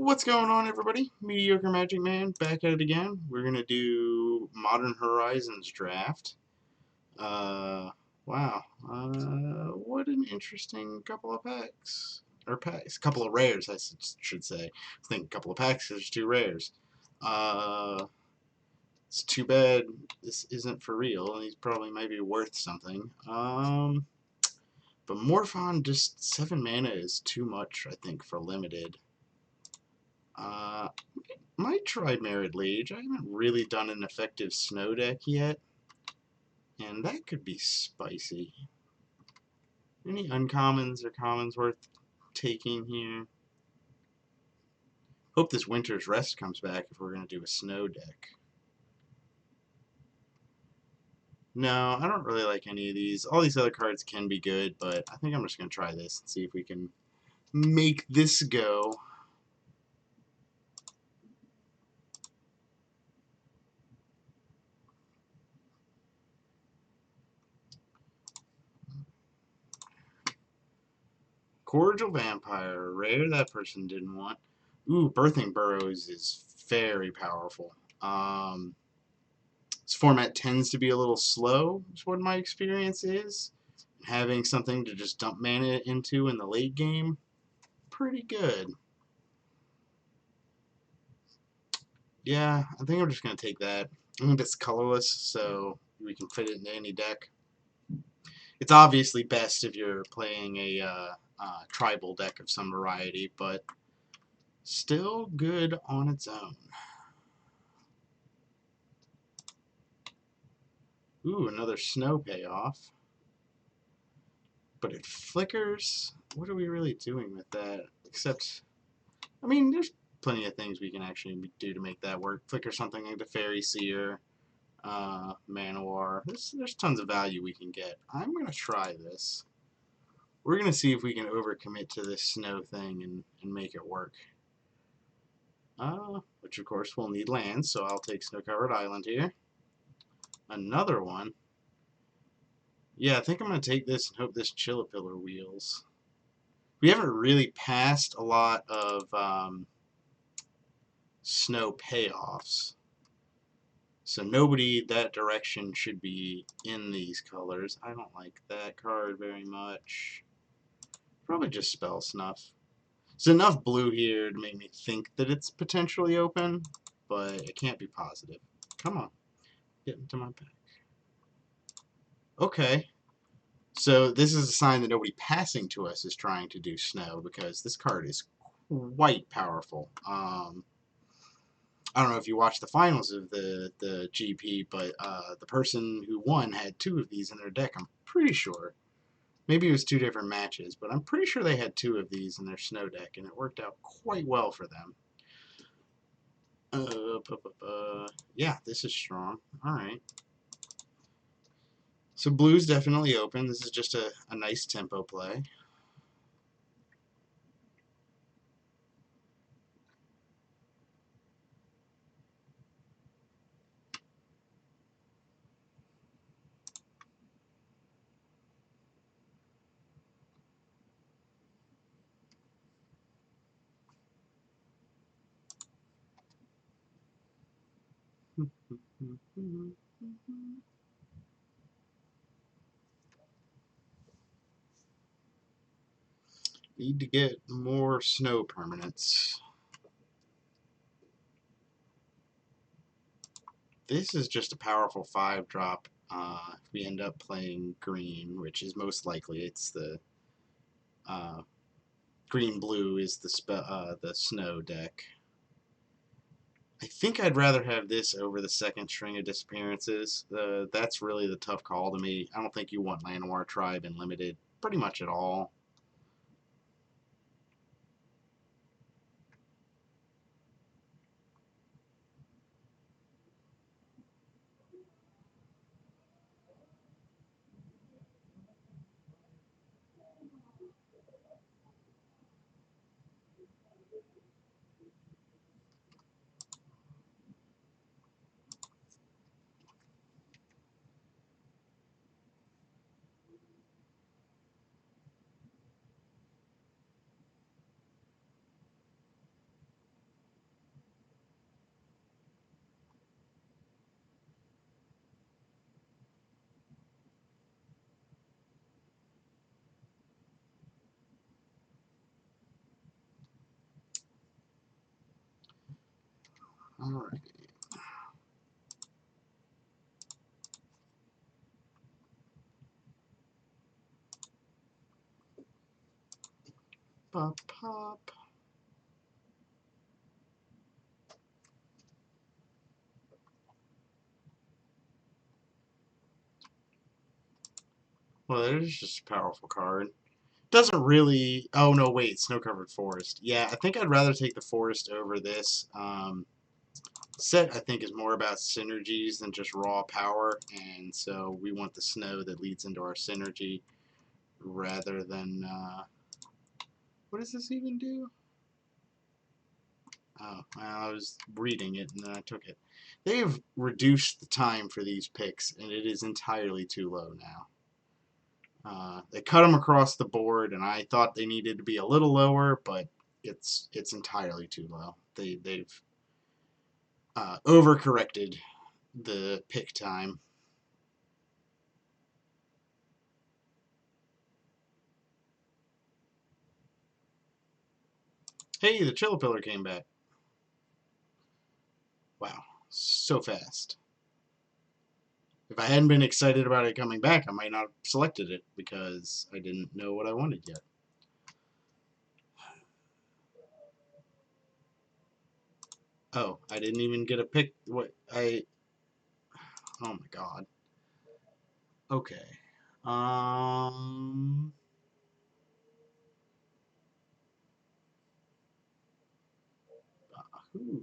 What's going on, everybody? Mediocre Magic Man back at it again. We're gonna do Modern Horizons draft. Uh, wow. What an interesting couple of packs or packs, couple of rares, I should say. I think a couple of packs. There's two rares. Uh, it's too bad this isn't for real. He's probably maybe worth something. But Morphon, just 7 mana is too much, I think, for limited. Uh, might try Merid Liege. I haven't really done an effective snow deck yet, and that could be spicy. Any uncommons or commons worth taking here? Hope this Winter's Rest comes back if we're going to do a snow deck. No, I don't really like any of these. All these other cards can be good, but I think I'm just going to try this and see if we can make this go. Cordial Vampire, rare that person didn't want. Ooh, Birthing Burrows is very powerful. This format tends to be a little slow, is what my experience is. Having something to just dump mana into in the late game, pretty good. Yeah, I think I'm just going to take that. I think it's colorless, so we can fit it into any deck. It's obviously best if you're playing a tribal deck of some variety, but still good on its own. Ooh, another snow payoff. But it flickers. What are we really doing with that? Except, I mean, there's plenty of things we can actually do to make that work. Flicker something like the Fairy Seer, Manowar. There's tons of value we can get. I'm going to try this. We're going to see if we can overcommit to this snow thing and make it work. Which, of course, will need land, so I'll take Snow-Covered Island here. Another one. Yeah, I think I'm going to take this and hope this Chillipillar wheels. We haven't really passed a lot of snow payoffs. So nobody that direction should be in these colors. I don't like that card very much. Probably just Spell Snuff. There's enough blue here to make me think that it's potentially open, but it can't be positive. Come on. Get into my pack. Okay. So this is a sign that nobody passing to us is trying to do snow, because this card is quite powerful. I don't know if you watched the finals of the GP, but the person who won had 2 of these in their deck, I'm pretty sure. Maybe it was 2 different matches, but I'm pretty sure they had 2 of these in their snow deck, and it worked out quite well for them. Yeah, this is strong. Alright. So blue's definitely open. This is just a nice tempo play. Need to get more snow permanents. This is just a powerful 5-drop if we end up playing green, which is most likely. It's the green-blue is the snow deck. I think I'd rather have this over the second string of disappearances. That's really the tough call to me. I don't think you want Llanowar Tribe in limited pretty much at all. Alright. Pop, pop. Well, that is just a powerful card. Doesn't really... Oh, no, wait. Snow-covered forest. Yeah, I think I'd rather take the forest over this. Set, I think, is more about synergies than just raw power, and so we want the snow that leads into our synergy rather than... what does this even do? Oh, well, I was reading it and then I took it. They've reduced the time for these picks, and it is entirely too low now. They cut them across the board, and I thought they needed to be a little lower, but it's entirely too low. They've overcorrected the pick time. Hey, the Chillipillar came back. Wow, so fast. If I hadn't been excited about it coming back, I might not have selected it because I didn't know what I wanted yet. Oh, I didn't even get a pick. What I... Oh my god. Okay. Um. Ooh.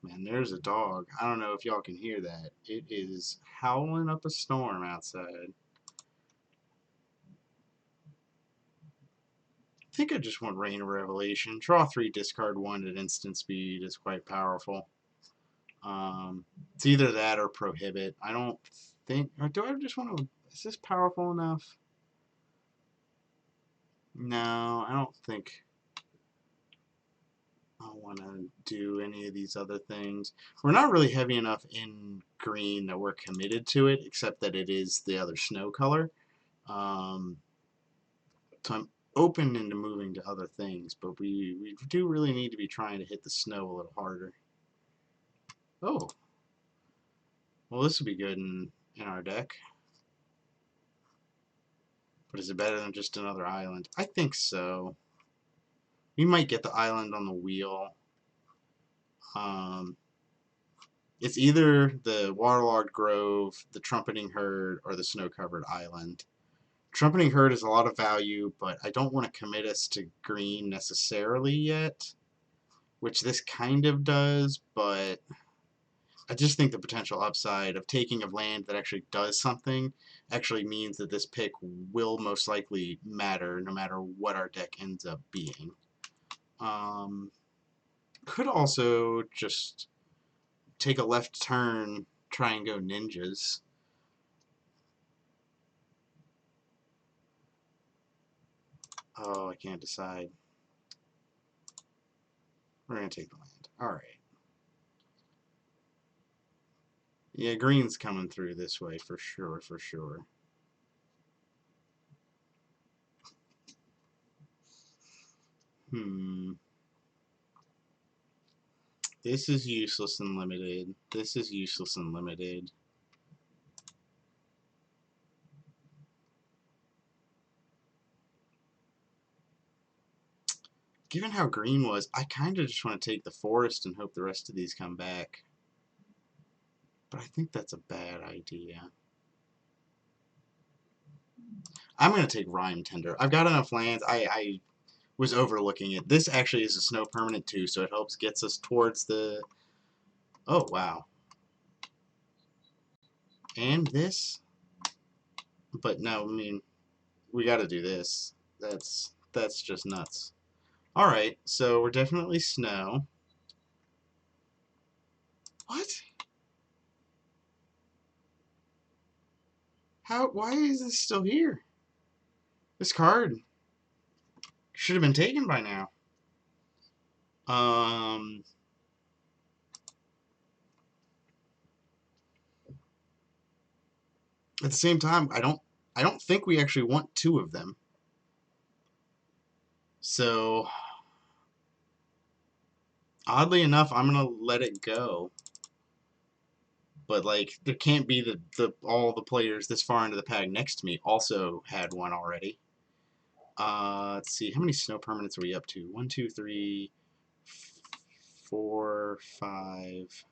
Man, there's a dog. I don't know if y'all can hear that. It is howling up a storm outside. I think I just want Rain of Revelation. Draw 3, discard 1 at instant speed is quite powerful. It's either that or Prohibit. I don't think... Or do I just want to... Is this powerful enough? No, I don't think I want to do any of these other things. We're not really heavy enough in green that we're committed to it, except that it is the other snow color. So I'm open into moving to other things, but we do really need to be trying to hit the snow a little harder. Oh. Well, this would be good in our deck. But is it better than just another island? I think so. We might get the island on the wheel. It's either the Waterlogged Grove, the Trumpeting Herd, or the Snow-Covered Island. Trumpeting Herd is a lot of value, but I don't want to commit us to green necessarily yet, which this kind of does, but I just think the potential upside of taking a land that actually does something actually means that this pick will most likely matter no matter what our deck ends up being. Could also just take a left turn, try and go ninjas. Oh, I can't decide. We're going to take the land. Alright. Yeah, green's coming through this way for sure, for sure. This is useless and limited. This is useless and limited. Given how green was, I kind of just want to take the forest and hope the rest of these come back. But I think that's a bad idea. I'm going to take Rime Tender. I've got enough lands. I was overlooking it. This actually is a snow permanent too, so it helps gets us towards the... Oh, wow. And this? But no, I mean, we got to do this. That's just nuts. Alright, so we're definitely snow. What? Why is this still here? This card should have been taken by now. At the same time, I don't think we actually want two of them. So, oddly enough, I'm gonna let it go. But like, there can't be the all the players this far into the pack next to me also had one already. Let's see, how many snow permanents are we up to? 1, 2, 3, 4, 5.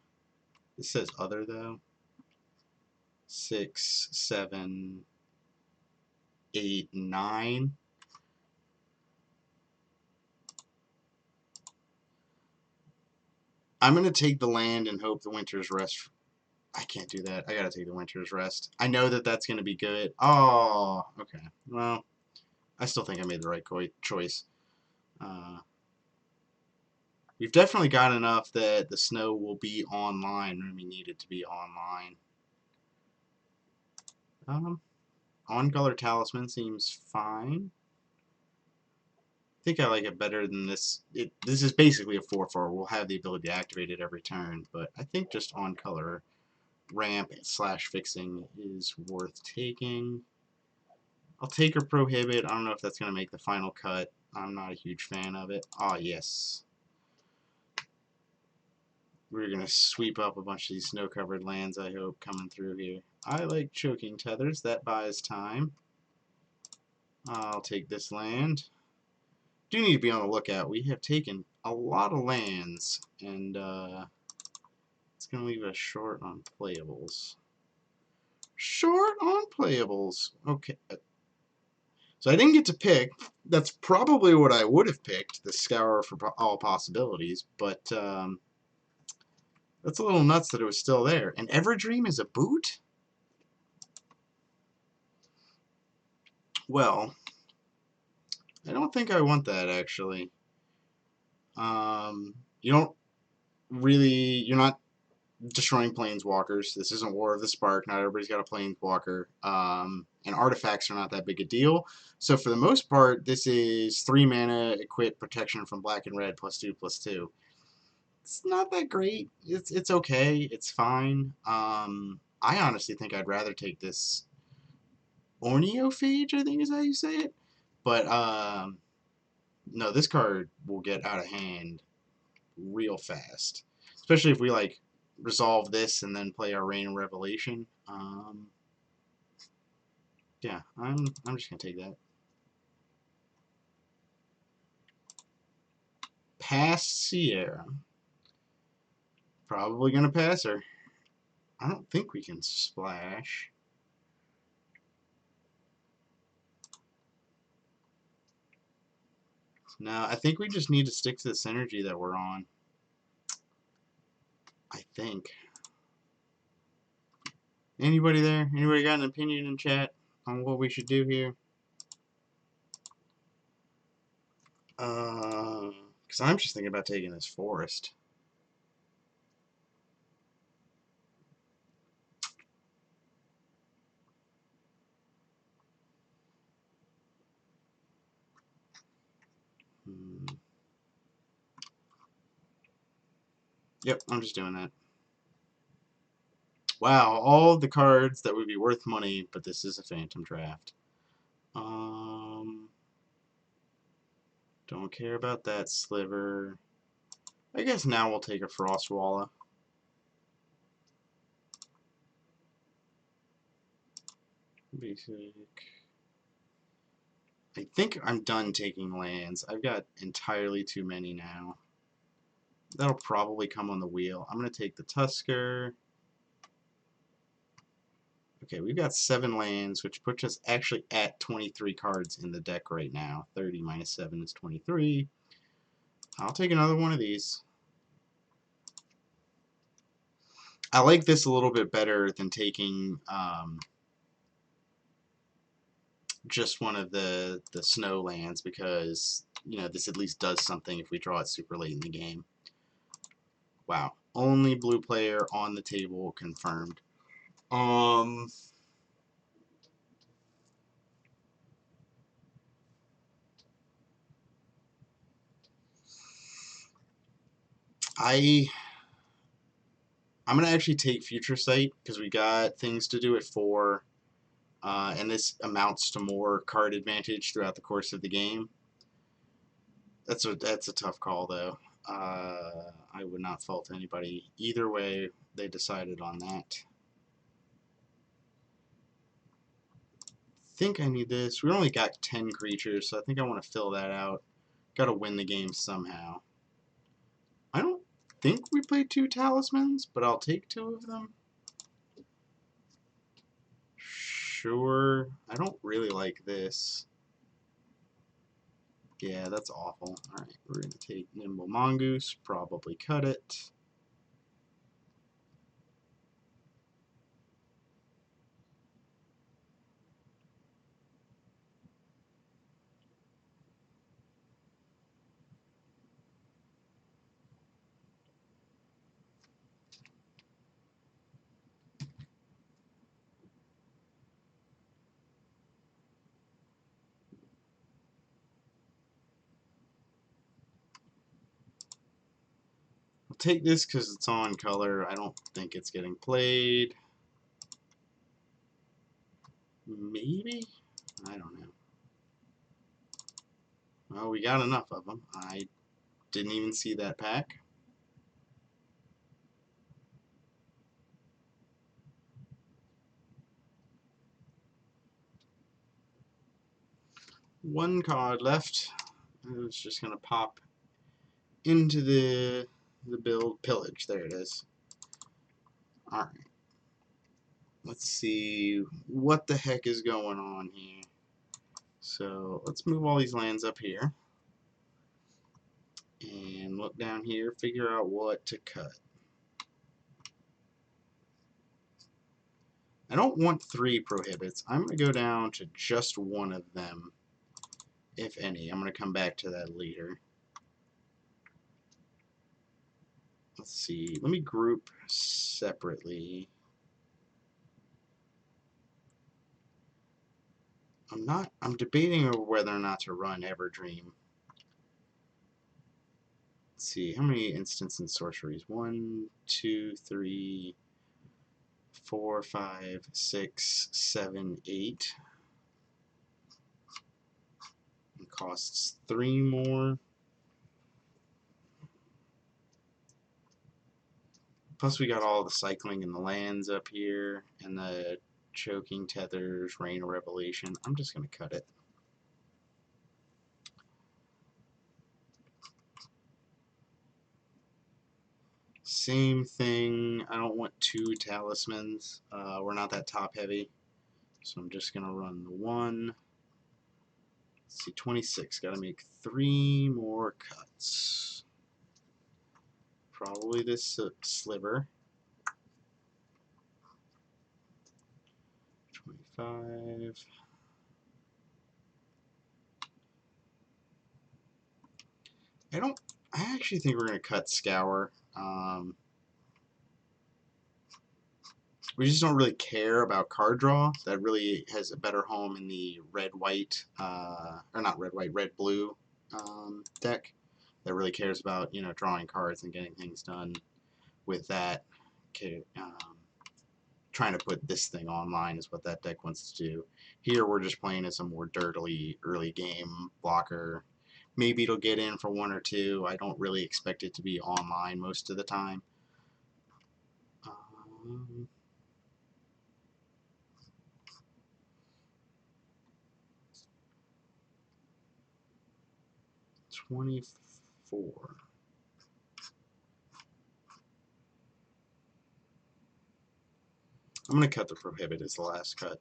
This says other though. 6, 7, 8, 9. I'm gonna take the land and hope the Winter's Rest. I can't do that. I gotta take the Winter's Rest. I know that that's gonna be good. Oh, okay. Well, I still think I made the right choice. Uh, we've definitely got enough that the snow will be online when we need it to be online. On-color talisman seems fine. I think I like it better than this. This is basically a 4/4. We'll have the ability to activate it every turn, but I think just on-color ramp / fixing is worth taking. I'll take or prohibit. I don't know if that's going to make the final cut. I'm not a huge fan of it. Ah, yes. We're going to sweep up a bunch of these snow-covered lands, I hope, coming through here. I like choking tethers. That buys time. I'll take this land. Do need to be on the lookout. We have taken a lot of lands, and it's going to leave us short on playables. Short on playables. Okay. So I didn't get to pick. That's probably what I would have picked, the Scour for all possibilities, but that's a little nuts that it was still there. And Everdream is a boot? Well, I don't think I want that, actually. You don't really... You're not destroying planeswalkers. This isn't War of the Spark. Not everybody's got a planeswalker. And artifacts are not that big a deal. So for the most part, this is 3 mana, equip protection from black and red, +2/+2. It's not that great. It's okay. It's fine. I honestly think I'd rather take this Orneophage, I think is how you say it. But no, this card will get out of hand real fast, especially if we like resolve this and then play our Reign of Revelation. Yeah, I'm just gonna take that. Pass Sierra. Probably gonna pass her. I don't think we can splash. No, I think we just need to stick to the synergy that we're on. I think. Anybody there? Anybody got an opinion in chat on what we should do here? Because I'm just thinking about taking this forest. Yep, I'm just doing that. Wow, all the cards that would be worth money, but this is a Phantom Draft. Don't care about that sliver. I guess now we'll take a Frostwalla. Basic. I think I'm done taking lands. I've got entirely too many now. That'll probably come on the wheel. I'm going to take the Tusker. Okay, we've got 7 lands, which puts us actually at 23 cards in the deck right now. 30 minus 7 is 23. I'll take another one of these. I like this a little bit better than taking just one of the snow lands because, you know, this at least does something if we draw it super late in the game. Wow. Only blue player on the table confirmed. I'm going to actually take Future Sight because we got things to do at 4. And this amounts to more card advantage throughout the course of the game. That's a tough call though. I would not fault anybody. Either way, they decided on that. Think I need this. We only got 10 creatures, so I think I want to fill that out. Got to win the game somehow. I don't think we played 2 talismans, but I'll take 2 of them. Sure. I don't really like this. Yeah, that's awful. Alright, we're going to take Nimble Mongoose, probably cut it. I'll take this because it's on color. I don't think it's getting played. Maybe? I don't know. Well, we got enough of them. I didn't even see that pack. One card left. It's just going to pop into the build. Pillage. There it is. Alright. Let's see what the heck is going on here. So let's move all these lands up here. And look down here, figure out what to cut. I don't want 3 prohibits. I'm going to go down to just one of them, if any. I'm going to come back to that later. Let's see. Let me group separately. I'm debating over whether or not to run Everdream. Let's see. How many instants and sorceries? 1, 2, 3, 4, 5, 6, 7, 8. It costs 3 more. Plus we got all the cycling in the lands up here, and the choking tethers, Rain of Revelation. I'm just going to cut it. Same thing. I don't want 2 talismans. We're not that top heavy. So I'm just going to run the 1. Let's see, 26. Got to make 3 more cuts. Probably this sliver. 25. I actually think we're going to cut Scour. We just don't really care about card draw. That really has a better home in the red-white, or not red-white, red-blue deck. That really cares about, drawing cards and getting things done with that. Trying to put this thing online is what that deck wants to do. Here we're just playing as a more dirtily early game blocker. Maybe it'll get in for 1 or 2. I don't really expect it to be online most of the time. 24. I'm going to cut the prohibit as the last cut.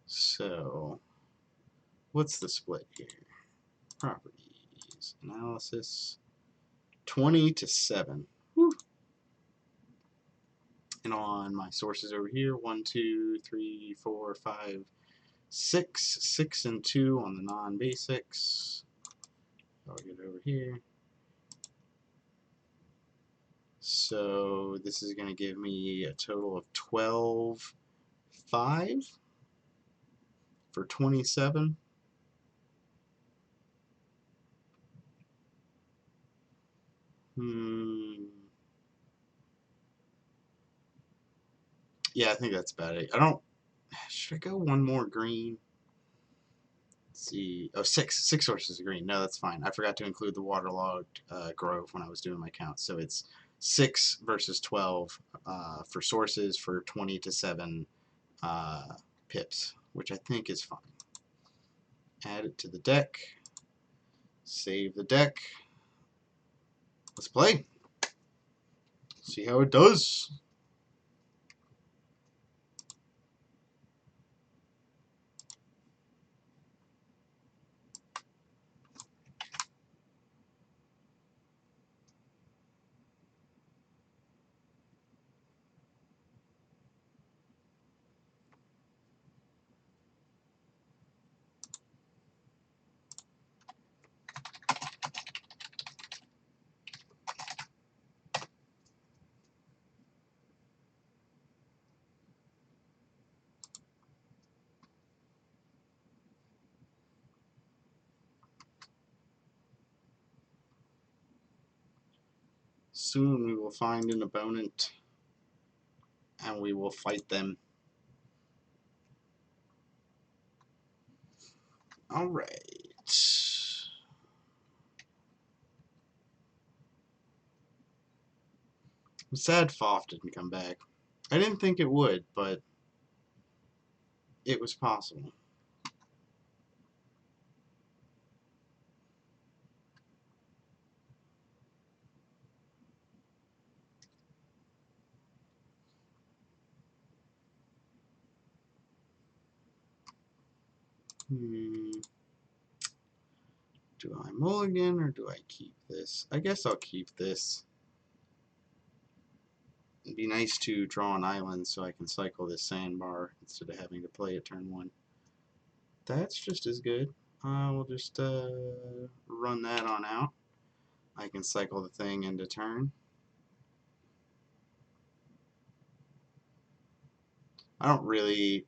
So, what's the split here? Properties, analysis, 20 to 7. Whew. And on my sources over here, 1, 2, 3, 4, 5, 6. 6 and 2 on the non-basics. I'll get over here. So this is going to give me a total of 12, 5 for 27. Yeah, I think that's about it. Should I go 1 more green? Let's see. Oh, six sources of green. No, that's fine. I forgot to include the waterlogged grove when I was doing my count. So it's 6 versus 12 for sources for 20 to 7 pips, which I think is fine. Add it to the deck. Save the deck. Let's play. See how it does. Soon we will find an opponent and we will fight them. Alright. I'm sad Foff didn't come back. I didn't think it would, but it was possible. Do I mulligan or do I keep this? I guess I'll keep this. It'd be nice to draw an island so I can cycle this sandbar instead of having to play it turn 1. That's just as good. We'll just run that on out. I can cycle the thing into turn. I'm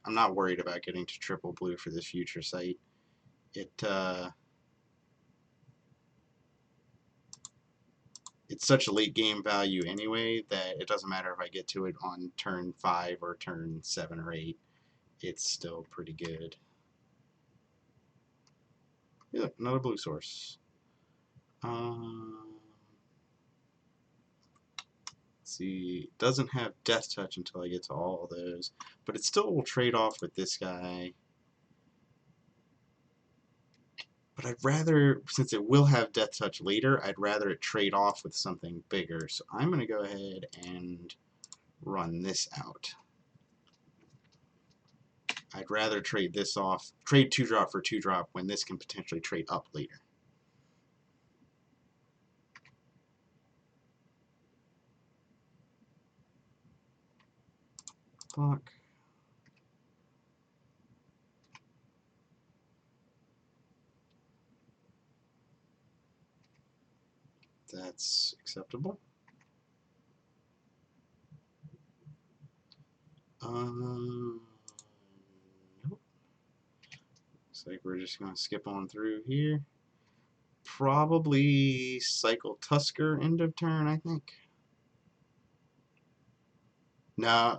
not worried about getting to triple blue for this future site. It's such a late game value anyway that it doesn't matter if I get to it on turn 5 or turn 7 or 8. It's still pretty good. Yeah, another blue source. Let's see, it doesn't have Death Touch until I get to all of those, but it still will trade off with this guy. But I'd rather, since it will have Death Touch later, I'd rather it trade off with something bigger. So I'm going to go ahead and run this out. I'd rather trade this off, trade 2-drop for 2-drop when this can potentially trade up later. Block. That's acceptable. Nope. Looks like we're just going to skip on through here. Probably cycle Tusker end of turn, I think. No,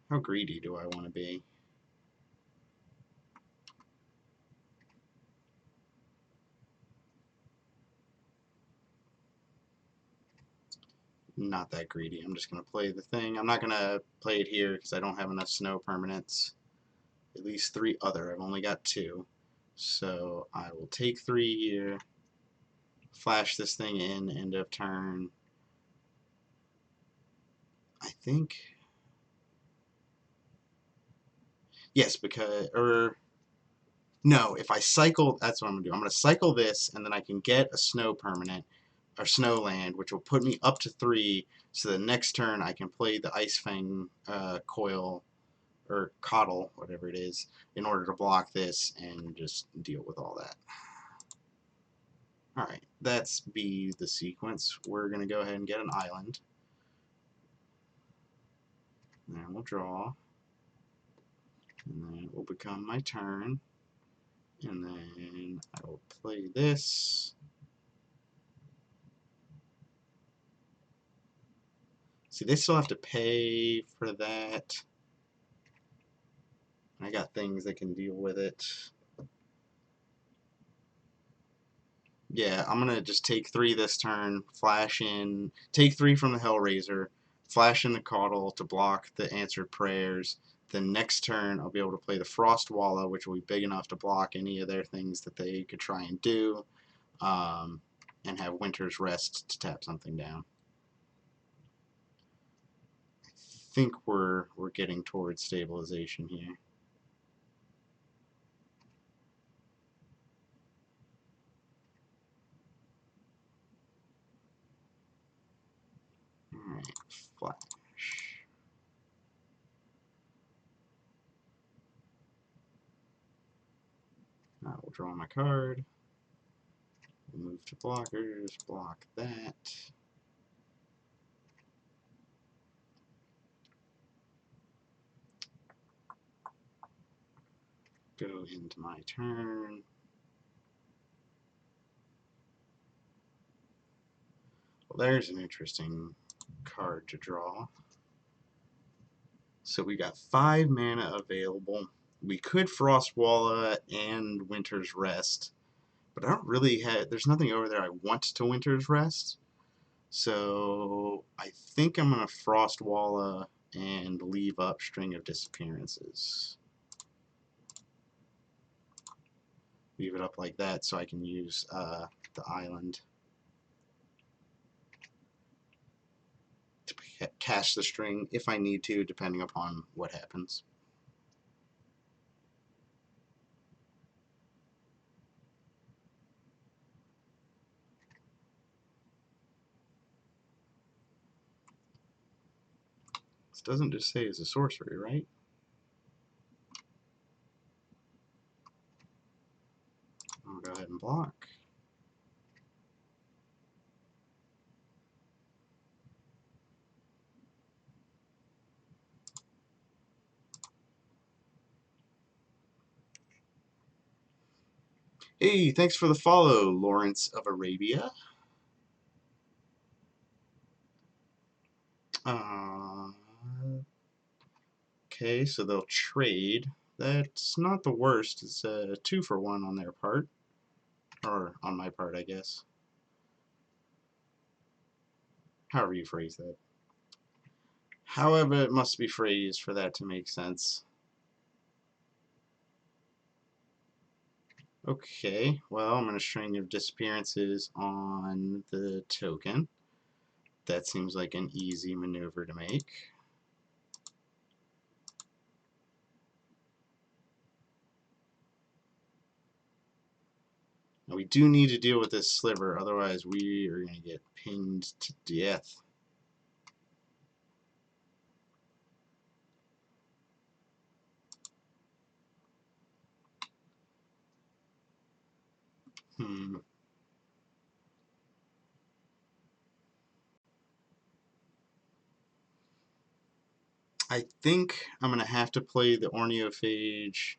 how greedy do I want to be? Not that greedy. I'm just going to play the thing. I'm not going to play it here because I don't have enough snow permanents. At least 3 other. I've only got 2. So I will take 3 here. Flash this thing in, end of turn. I think... Yes, because... No, if I cycle... That's what I'm going to do. I'm going to cycle this, and then I can get a snow permanent, or snow land, which will put me up to 3, so the next turn I can play the Ice Fang coil, or coddle, whatever it is, in order to block this and just deal with all that. Alright, that's be the sequence. We're going to go ahead and get an island. And then we'll draw. And then it will become my turn. And then I will play this. See, they still have to pay for that. I got things that can deal with it. Yeah, I'm gonna just take 3 this turn, flash in, take 3 from the Hellraiser, flash in the Caudal to block the Answered Prayers. Then next turn, I'll be able to play the Frostwalla, which will be big enough to block any of their things that they could try and do, and have Winter's Rest to tap something down. I think we're getting towards stabilization here. Alright, flash. I will draw my card. Move to blockers, block that. Go into my turn. Well, there's an interesting card to draw. So we got 5 mana available. We could Frostwalla and Winter's Rest, but I don't really have, there's nothing over there I want to Winter's Rest. So I think I'm going to Frostwalla and leave up String of Disappearances. Leave it up like that so I can use the island to cast the string if I need to, depending upon what happens. This doesn't just say it's a sorcery, right? I'll go ahead and block. Hey, thanks for the follow, Lawrence of Arabia. Okay, so they'll trade. That's not the worst. It's a 2-for-1 on their part. Or on my part, I guess. However you phrase that. However it must be phrased for that to make sense. Okay, well, I'm going to String of Disappearances on the token. That seems like an easy maneuver to make. Now we do need to deal with this sliver, otherwise we are going to get pinged to death. I think I'm going to have to play the Orniophage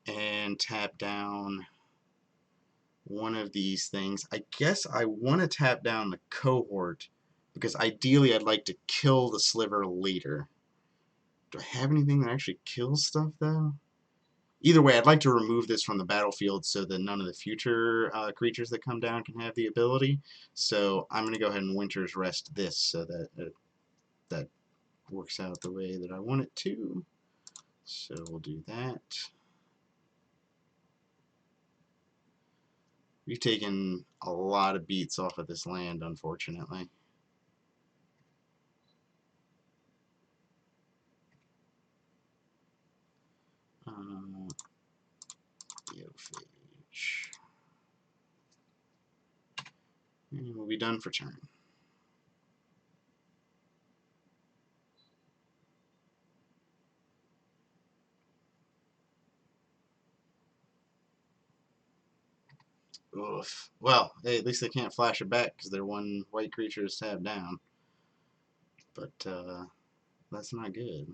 and tap down one of these things. I guess I want to tap down the Cohort because ideally I'd like to kill the sliver later. Do I have anything that actually kills stuff though? Either way, I'd like to remove this from the battlefield so that none of the future creatures that come down can have the ability. So I'm going to go ahead and Winter's Rest this so that that works out the way that I want it to. So we'll do that. We've taken a lot of beats off of this land, unfortunately. Geophage. And we'll be done for turn. Oof. Well, hey, at least they can't flash it back because they're 1 white creature to tap down. But that's not good.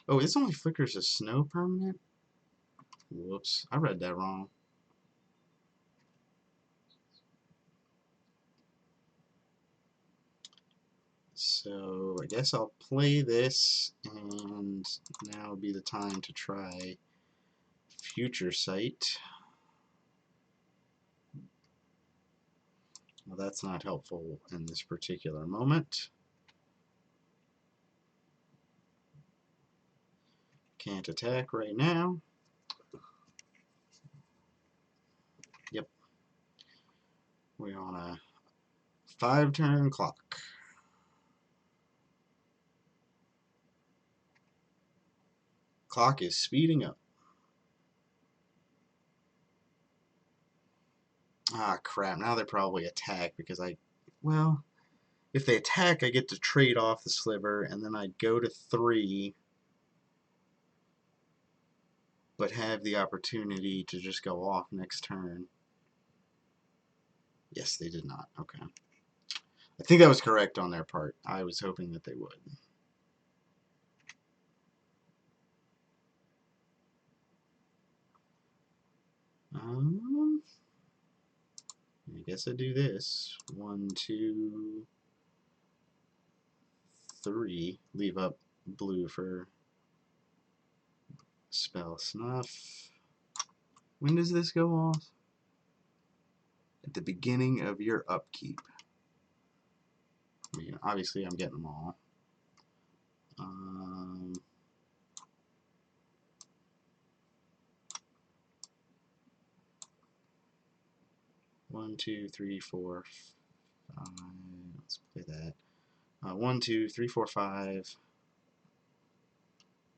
Oh, this only flickers a snow permanent? Whoops, I read that wrong. So I guess I'll play this, and now would be the time to try Future Sight. Well, that's not helpful in this particular moment. Can't attack right now. Yep. We're on a 5-turn clock. Clock is speeding up. Ah, crap. Now they probably attack because well, if they attack, I get to trade off the sliver, and then I go to 3, but have the opportunity to just go off next turn. Yes, they did not. Okay. I think that was correct on their part. I was hoping that they would. I guess I do this. 1, 2, 3. Leave up blue for spell snuff. When does this go off? At the beginning of your upkeep. I mean, obviously I'm getting them all. 1, 2, 3, 4, 5. Let's play that. 1, 2, 3, 4, 5.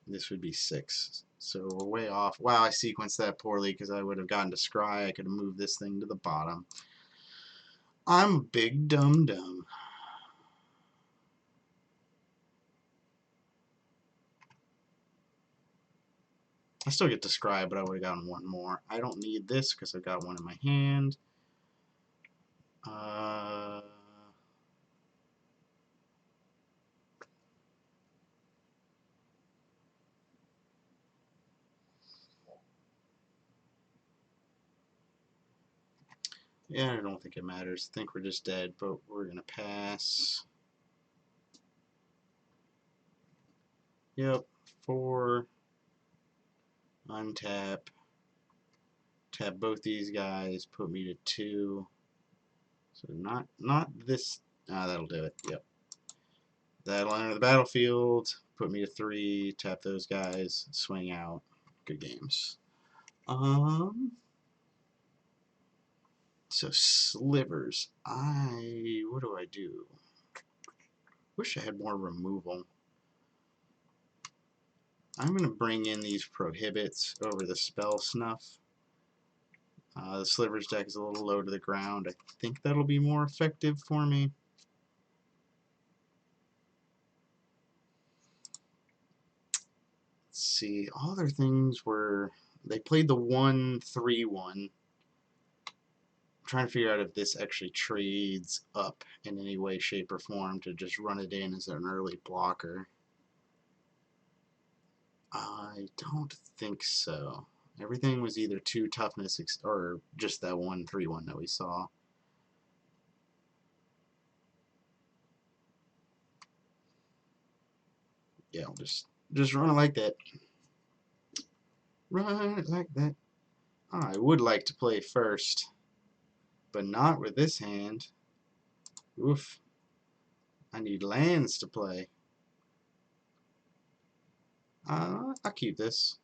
This would be 6. So we're way off. Wow, I sequenced that poorly because I would have gotten to scry. I could have moved this thing to the bottom. I'm a big dum-dum. I still get to scry, but I would have gotten one more. I don't need this because I've got one in my hand. Yeah, I don't think it matters. I think we're just dead, but we're going to pass. Yep, 4. Untap. Tap both these guys, put me to 2. So not this. That'll do it. Yep. That'll enter the battlefield, put me to 3, tap those guys, swing out. Good games. So slivers. What do I do? Wish I had more removal. I'm going to bring in these prohibits over the spell snuff. The slivers deck is a little low to the ground. I think that'll be more effective for me. Let's see. All their things were... They played the 1/3/1. Trying to figure out if this actually trades up in any way, shape, or form to just run it in as an early blocker. I don't think so. Everything was either 2 toughness or just that 1/3/1 that we saw. Yeah, I'll just run it like that. Run it like that. I would like to play first, but not with this hand. Oof. I need lands to play. I'll keep this.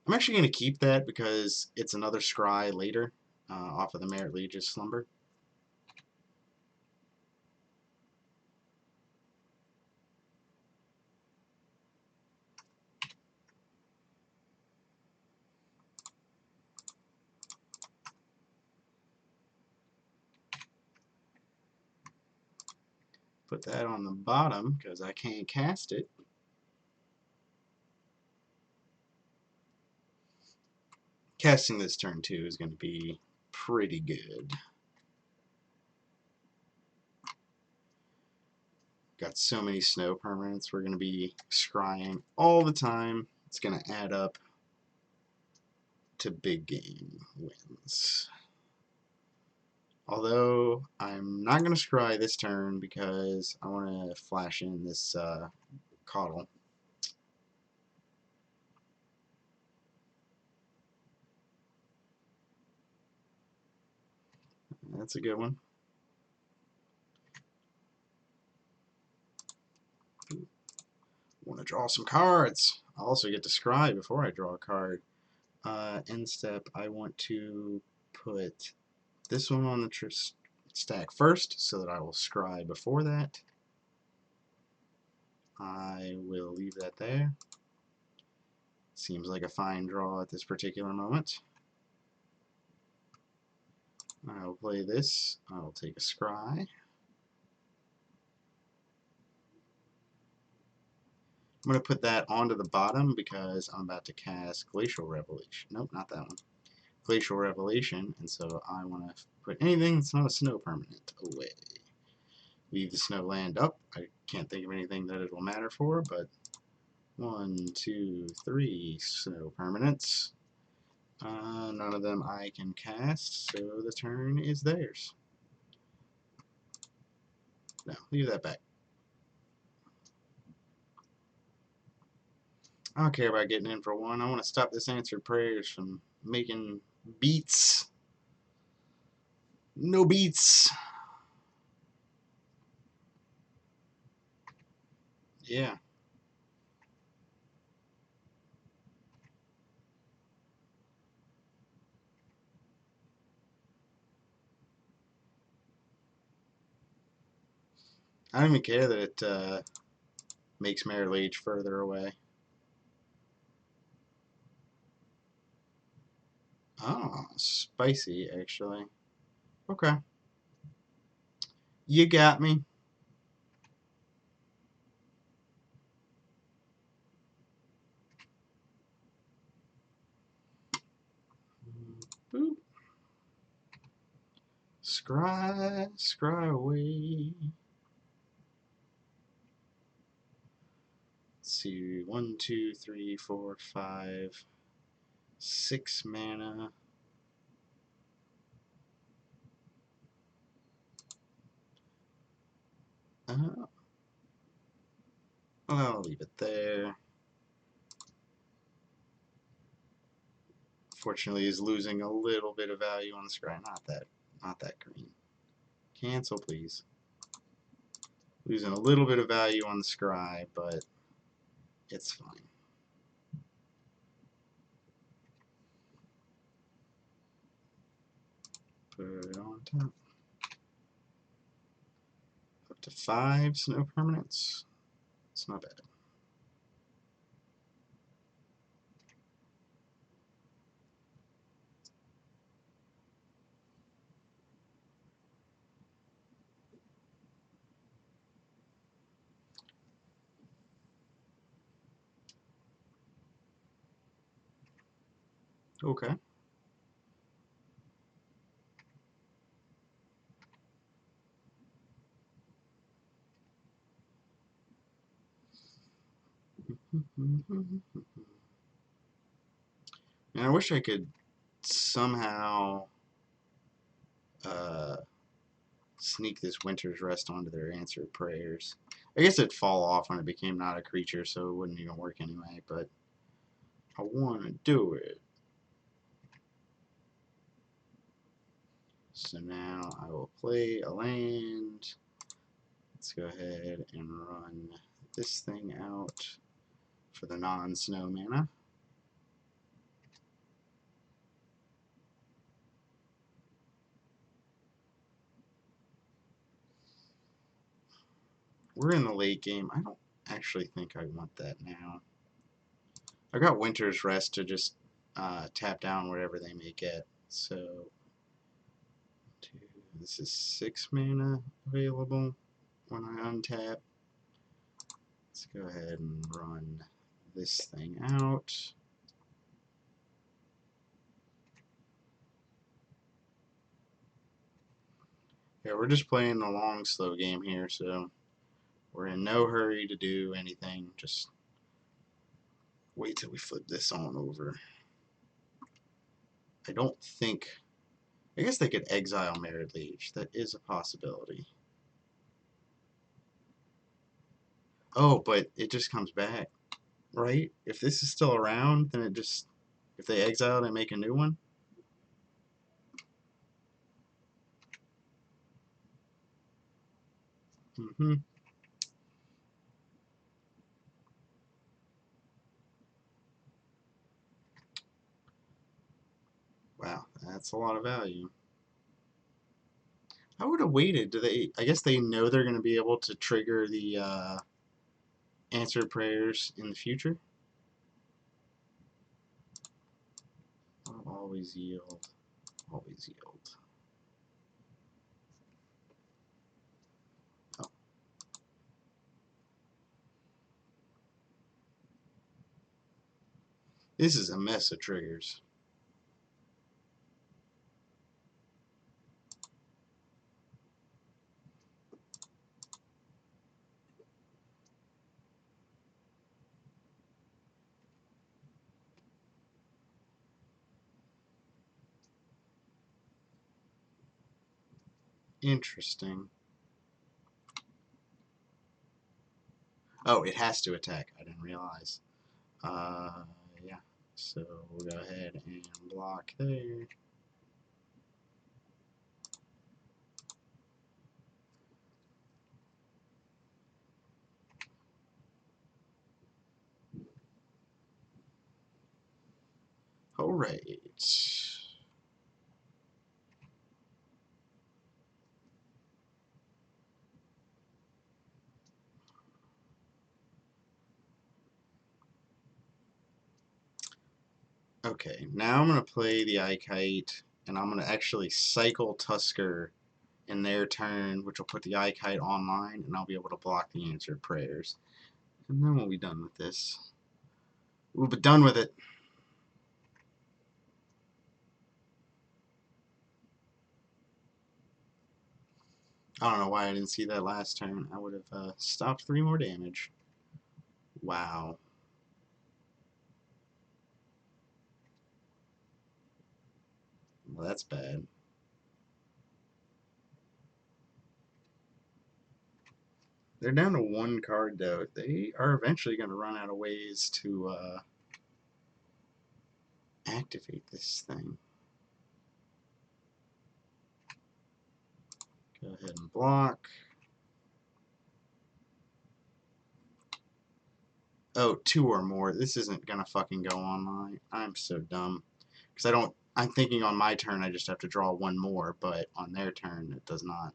I'm actually going to keep that because it's another scry later off of the Merit Legis Slumber. Put that on the bottom because I can't cast it. Casting this turn 2 is going to be pretty good. Got so many snow permanents. We're going to be scrying all the time. It's going to add up to big game wins. Although, I'm not going to scry this turn because I want to flash in this Coddle. That's a good one. Want to draw some cards. I also get to scry before I draw a card. End step, I want to put this one on the stack first so that I will scry before that. I will leave that there. Seems like a fine draw at this particular moment. I will play this. I will take a scry. I'm going to put that onto the bottom because I'm about to cast Glacial Revelation. Nope, not that one. Glacial Revelation, and so I want to put anything that's not a snow permanent away. Leave the snow land up. I can't think of anything that it will matter for, but 1, 2, 3 snow permanents. None of them I can cast, so the turn is theirs. No, leave that back. I don't care about getting in for one. I want to stop this Answered Prayers from making beats. No beats. Yeah. I don't even care that it makes Mare Lage further away. Oh, spicy, actually. Okay. You got me. Boop. Scry, scry away. Let's see, 1, 2, 3, 4, 5, 6 mana. I'll leave it there. Fortunately, he's losing a little bit of value on the scry. Not that green. Cancel, please. Losing a little bit of value on the scry, but it's fine. Put it on top. Up to 5 snow permanents. It's not bad. Okay. And I wish I could somehow uh, sneak this Winter's Rest onto their Answered Prayers. I guess it'd fall off when it became not a creature, so it wouldn't even work anyway, but I want to do it. So now I will play a land. Let's go ahead and run this thing out for the non-snow mana. We're in the late game. I don't actually think I want that now. I got Winter's Rest to just tap down whatever they may get. So this is 6 mana available when I untap. Let's go ahead and run this thing out. Yeah, we're just playing the long, slow game here, so we're in no hurry to do anything. Just wait till we flip this on over. I don't think I guess they could exile Merit Liege. That is a possibility. Oh, but it just comes back, right? If this is still around, then it just... If they exile it and make a new one? Mm-hmm. Wow, that's a lot of value. I would have waited. Do they? I guess they know they're going to be able to trigger the answered prayers in the future. I'll always yield. Always yield. Oh, this is a mess of triggers. Interesting. Oh, it has to attack. I didn't realize. Yeah. So we'll go ahead and block there. All right. Okay, now I'm going to play the Kite, and I'm going to actually cycle Tusker in their turn, which will put the Kite online, and I'll be able to block the answered prayers. And then we'll be done with this. We'll be done with it. I don't know why I didn't see that last turn. I would have stopped 3 more damage. Wow. Well, that's bad. They're down to 1 card, though. They are eventually going to run out of ways to activate this thing. Go ahead and block. Oh, 2 or more. This isn't going to fucking go online. I'm so dumb. Because I'm thinking on my turn I just have to draw 1 more, but on their turn it does not.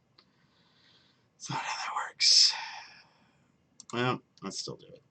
That's not how that works. Well, let's still do it.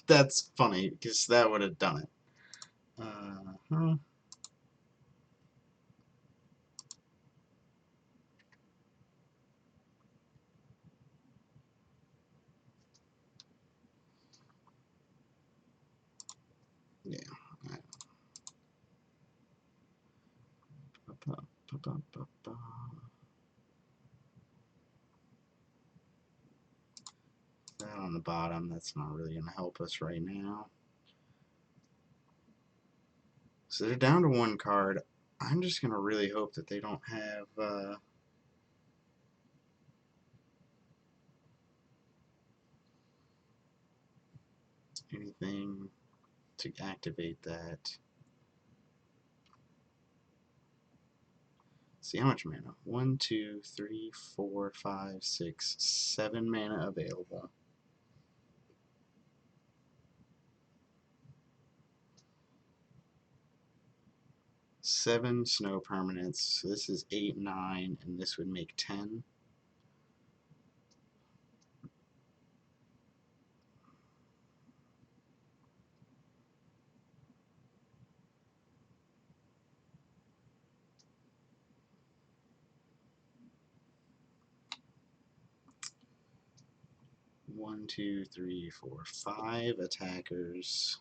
That's funny, because that would have done it. Uh-huh. Yeah. That on the bottom, that's not really going to help us right now. So they're down to 1 card. I'm just going to really hope that they don't have anything to activate that. See how much mana? 1, 2, 3, 4, 5, 6, 7 mana available. Seven snow permanents. So this is 8, 9, and this would make 10. 1, 2, 3, 4, 5 attackers.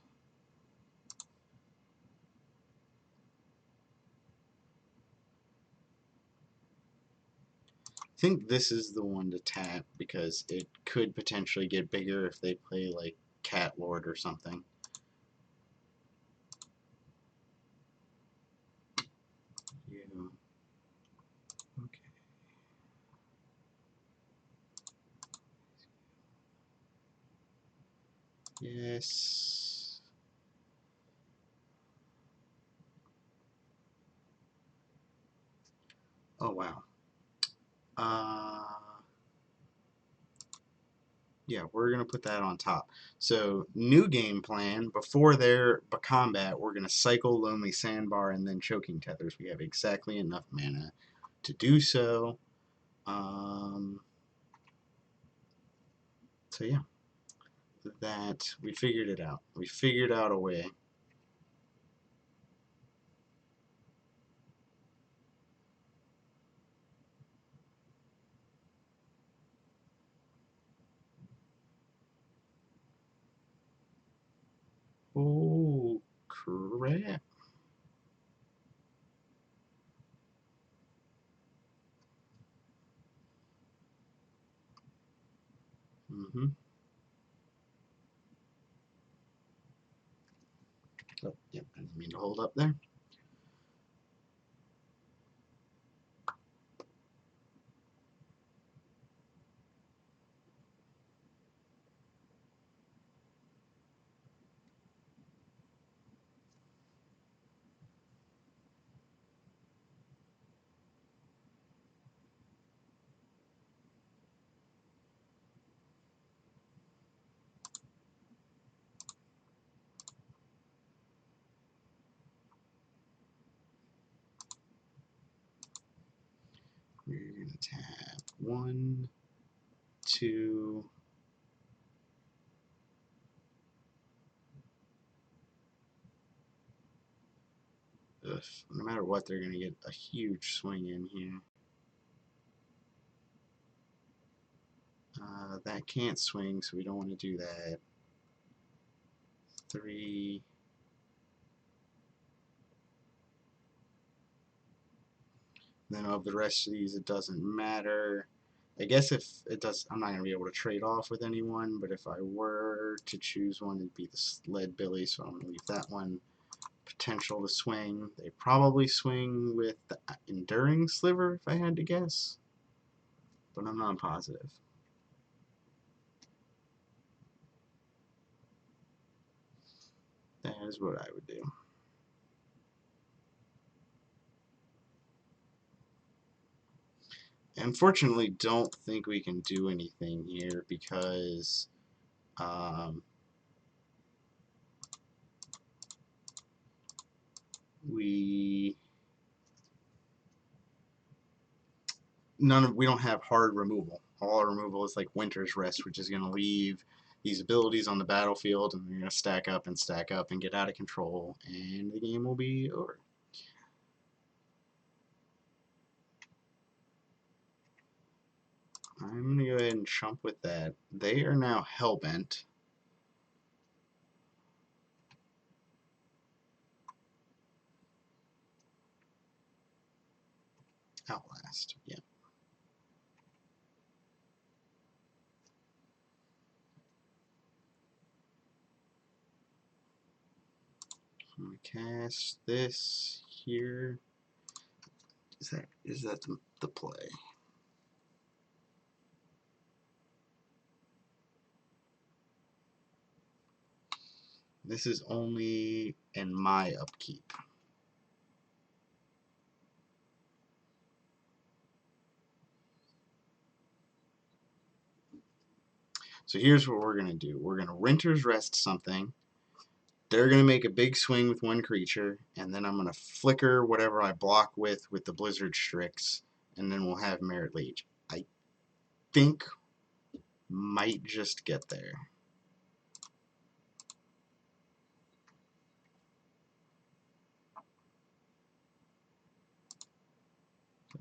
I think this is the one to tap because it could potentially get bigger if they play like Cat Lord or something. You. Okay. Yes. Oh wow. Yeah, we're gonna put that on top. So new game plan. Before their combat, we're gonna cycle Lonely Sandbar and then Choking Tethers. We have exactly enough mana to do so. So yeah, that we figured it out. We figured out a way. Oh crap! Mm-hmm. Oh, yep. I didn't mean to hold up there. We're gonna tap 1, 2. Ugh, no matter what, they're gonna get a huge swing in here. That can't swing, so we don't want to do that. 3. Then of the rest of these, it doesn't matter. I guess if it does, I'm not going to be able to trade off with anyone, but if I were to choose one, it'd be the Sled Billy, so I'm going to leave that one. Potential to swing. They probably swing with the Enduring Sliver, if I had to guess, but I'm not positive. That is what I would do. Unfortunately, don't think we can do anything here because we we don't have hard removal. All our removal is like Winter's Rest, which is going to leave these abilities on the battlefield, and they're going to stack up and get out of control, and the game will be over. I'm going to go ahead and chump with that. They are now Hellbent. Outlast, yeah. I'm going to cast this here. Is that the play? This is only in my upkeep. So here's what we're going to do. We're going to Renter's Rest something. They're going to make a big swing with one creature, and then I'm going to flicker whatever I block with the Blizzard Strix, and then we'll have Merit Leech. I think might just get there.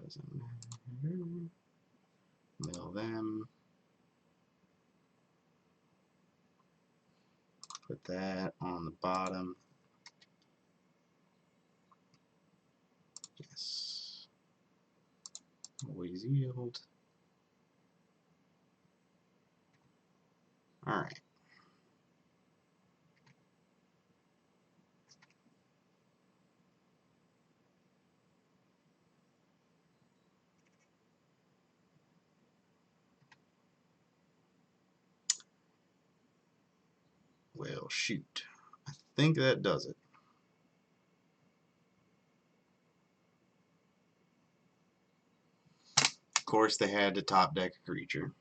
Doesn't matter. Mill them. Put that on the bottom. Yes. Always yield. Alright. Well, shoot. I think that does it. Of course, they had to top deck a creature.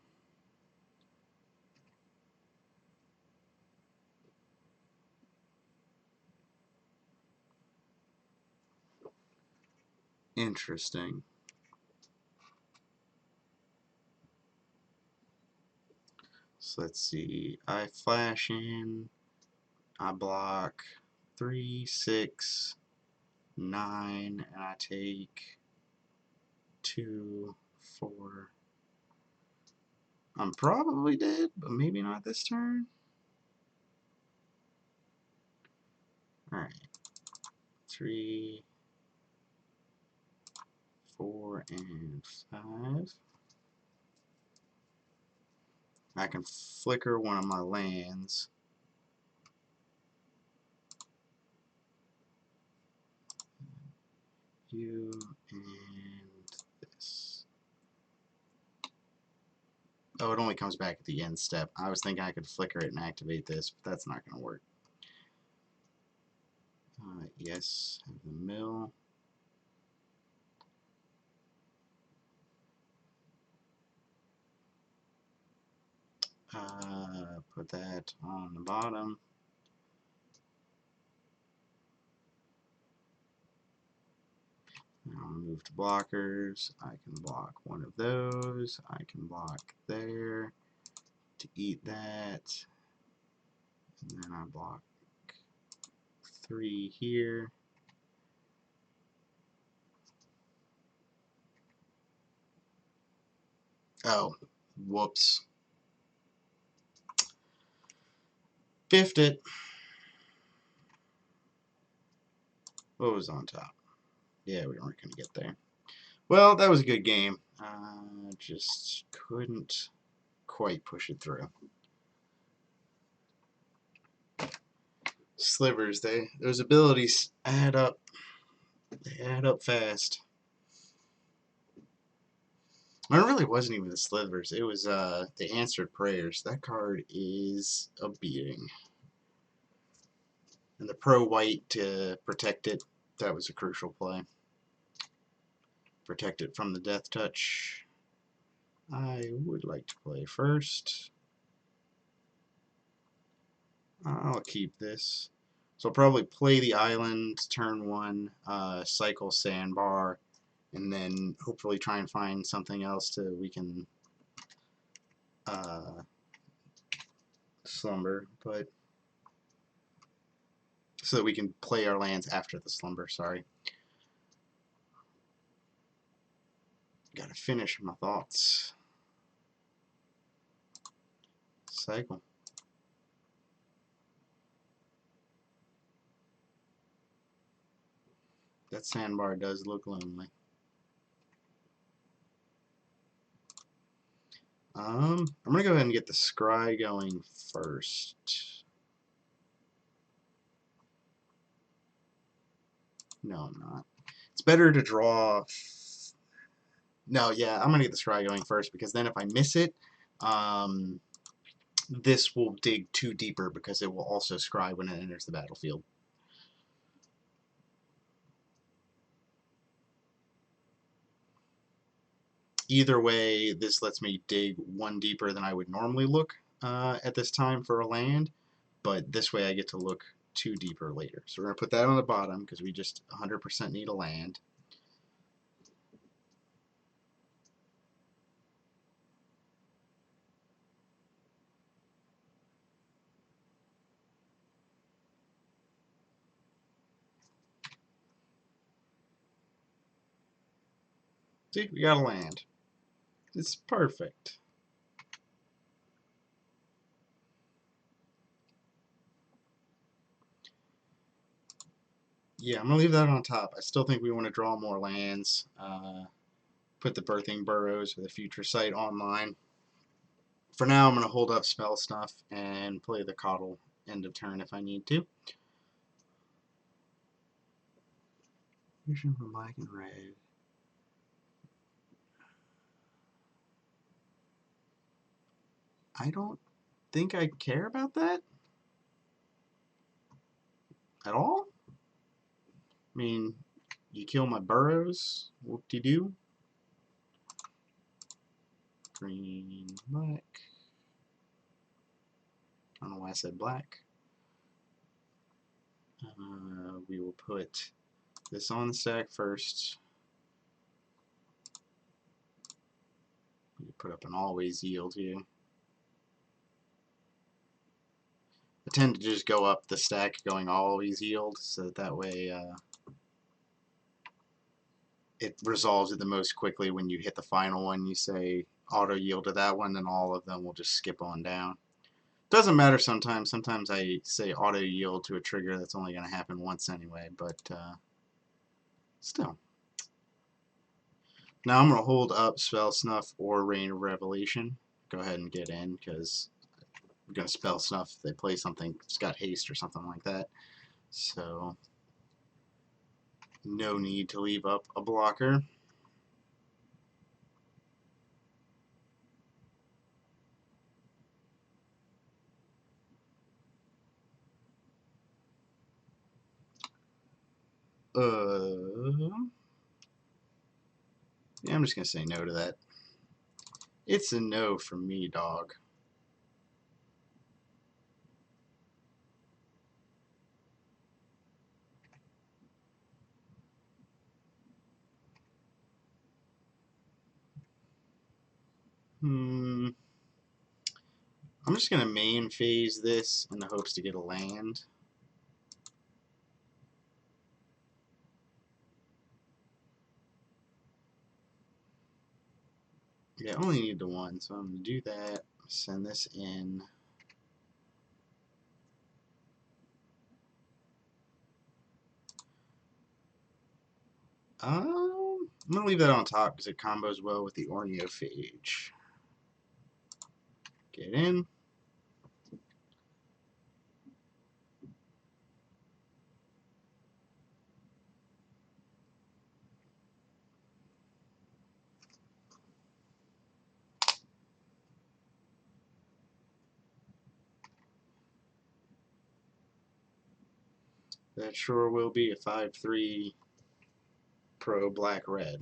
Interesting. So let's see. I flash in. I block 3, 6, 9, and I take 2, 4. I'm probably dead, but maybe not this turn. Alright. 3, 4, and 5. I can flicker one of my lands. You and this. Oh, it only comes back at the end step. I was thinking I could flicker it and activate this, but that's not going to work. Yes, have the mill. Put that on the bottom. Now move to blockers. I can block one of those. I can block there to eat that. And then I block 3 here. Oh, whoops. Biffed it. What was on top? Yeah, we weren't going to get there. Well, that was a good game. Just couldn't quite push it through. Slivers, those abilities add up. They add up fast. It really wasn't even the Slivers. It was the Answered Prayers. That card is a beating. And the pro-white to protect it, that was a crucial play. Protect it from the Death Touch. I would like to play first. I'll keep this. So I'll probably play the island turn 1, cycle Sandbar, and then hopefully try and find something else to we can slumber, but so that we can play our lands after the slumber, sorry. Gotta finish my thoughts. Cycle. That sandbar does look lonely. I'm gonna go ahead and get the scry going first. No, I'm not. It's better to draw. No, yeah, I'm gonna get the scry going first because then if I miss it, this will dig 2 deeper because it will also scry when it enters the battlefield. Either way, this lets me dig 1 deeper than I would normally look at this time for a land, but this way I get to look 2 deeper later. So we're going to put that on the bottom because we just 100% need a land. See, we got a land. It's perfect. Yeah, I'm going to leave that on top. I still think we want to draw more lands. Put the Birthing Burrows for the future site online. For now, I'm going to hold up Spell Snuff and play the Coddle end of turn if I need to. Vision for black and red. I don't think I care about that at all. I mean, you kill my burrows, whoop-de-doo. Green, black. I don't know why I said black. We will put this on the stack first. We put up an always yield here. I tend to just go up the stack going always yield, so that way it resolves it the most quickly. When you hit the final one, you say auto yield to that one, then all of them will just skip on down. Doesn't matter sometimes. Sometimes I say auto yield to a trigger that's only going to happen once anyway, but still. Now I'm going to hold up Spell Snuff or Rain of Revelation. Go ahead and get in, because I'm going to Spell Snuff if they play something that's got haste or something like that. So no need to leave up a blocker. Yeah, I'm just going to say no to that. It's a no from me, dog. I'm just going to main phase this in the hopes to get a land. Yeah, I only need the one, so I'm going to do that. Send this in. I'm going to leave that on top because it combos well with the Orniophage. Get in. That sure will be a 5/3 pro black-red.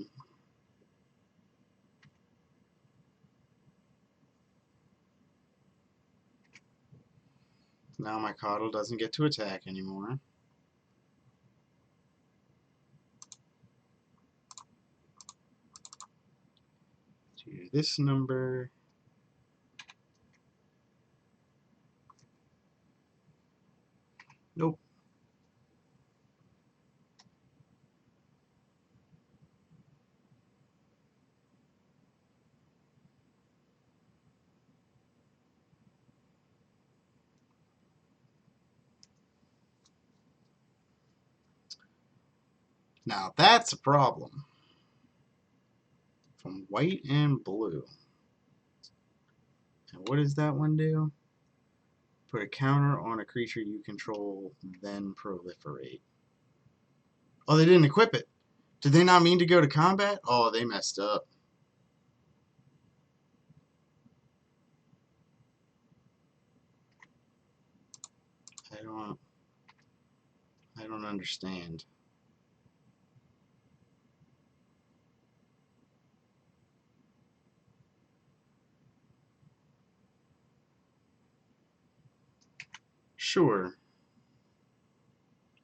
Now my Coddle doesn't get to attack anymore. To this number. Nope. Now that's a problem. From white and blue. And what does that one do? Put a counter on a creature you control, then proliferate. Oh, they didn't equip it. Did they not mean to go to combat? Oh, they messed up. I don't understand. Sure.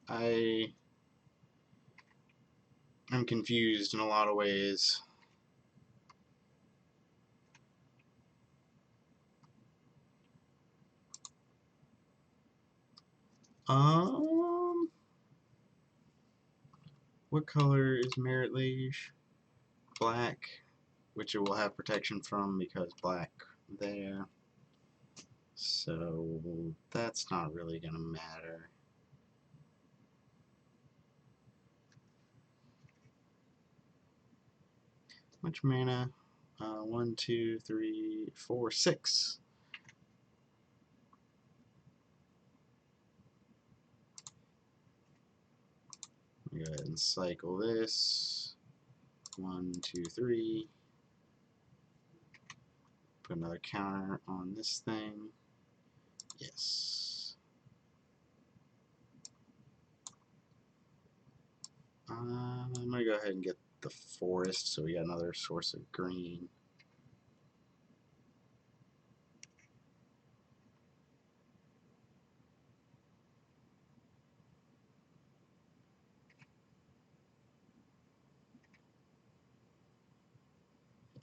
I am confused in a lot of ways. What color is Merit Liege? Black, which it will have protection from because black there. So that's not really gonna matter. Much mana? 1, 2, 3, 4, 6. Go ahead and cycle this. 1, 2, 3. Put another counter on this thing. Yes. I'm going to go ahead and get the forest so we got another source of green.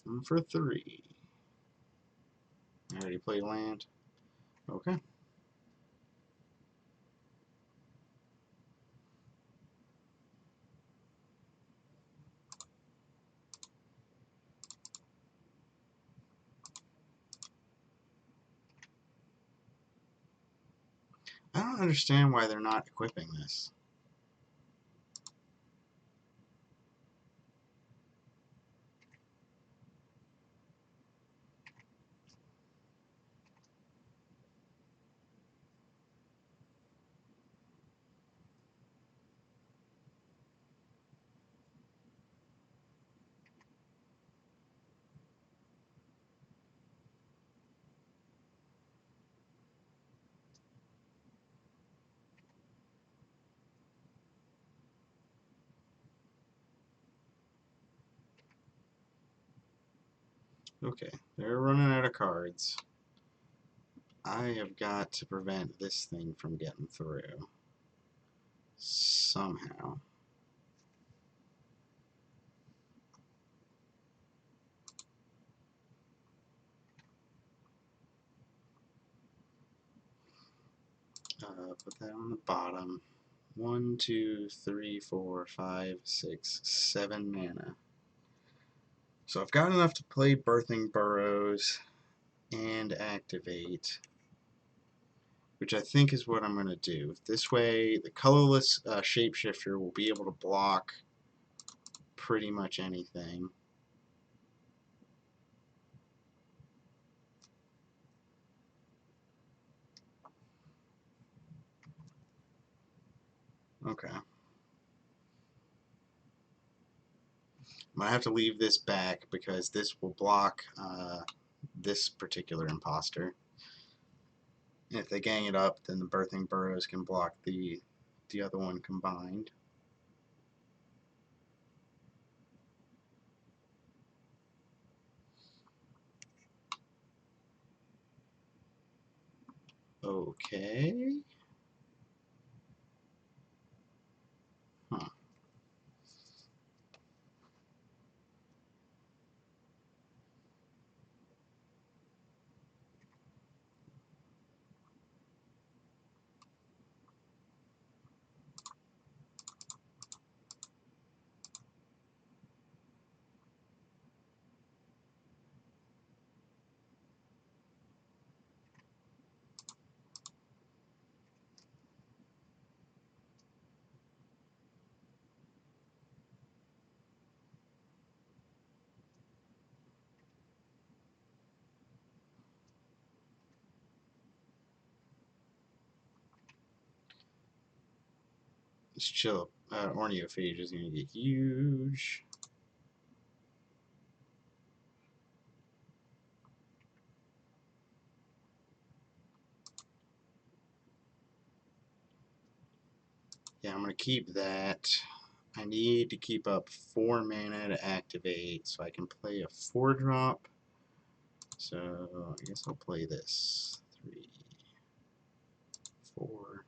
And for 3. I already played land. Okay. I don't understand why they're not equipping this. Okay, they're running out of cards. I have got to prevent this thing from getting through. Somehow. Put that on the bottom. 1, 2, 3, 4, 5, 6, 7 mana. So I've got enough to play Birthing Burrows and activate, which I think is what I'm going to do. This way, the colorless shapeshifter will be able to block pretty much anything. Okay. I'm going to have to leave this back because this will block this particular imposter. And if they gang it up, then the Birthing Burrows can block the other one combined. Okay. Huh. Just chill. Orniophage is going to get huge. Yeah, I'm going to keep that. I need to keep up 4 mana to activate so I can play a 4-drop. So I guess I'll play this. 3, 4.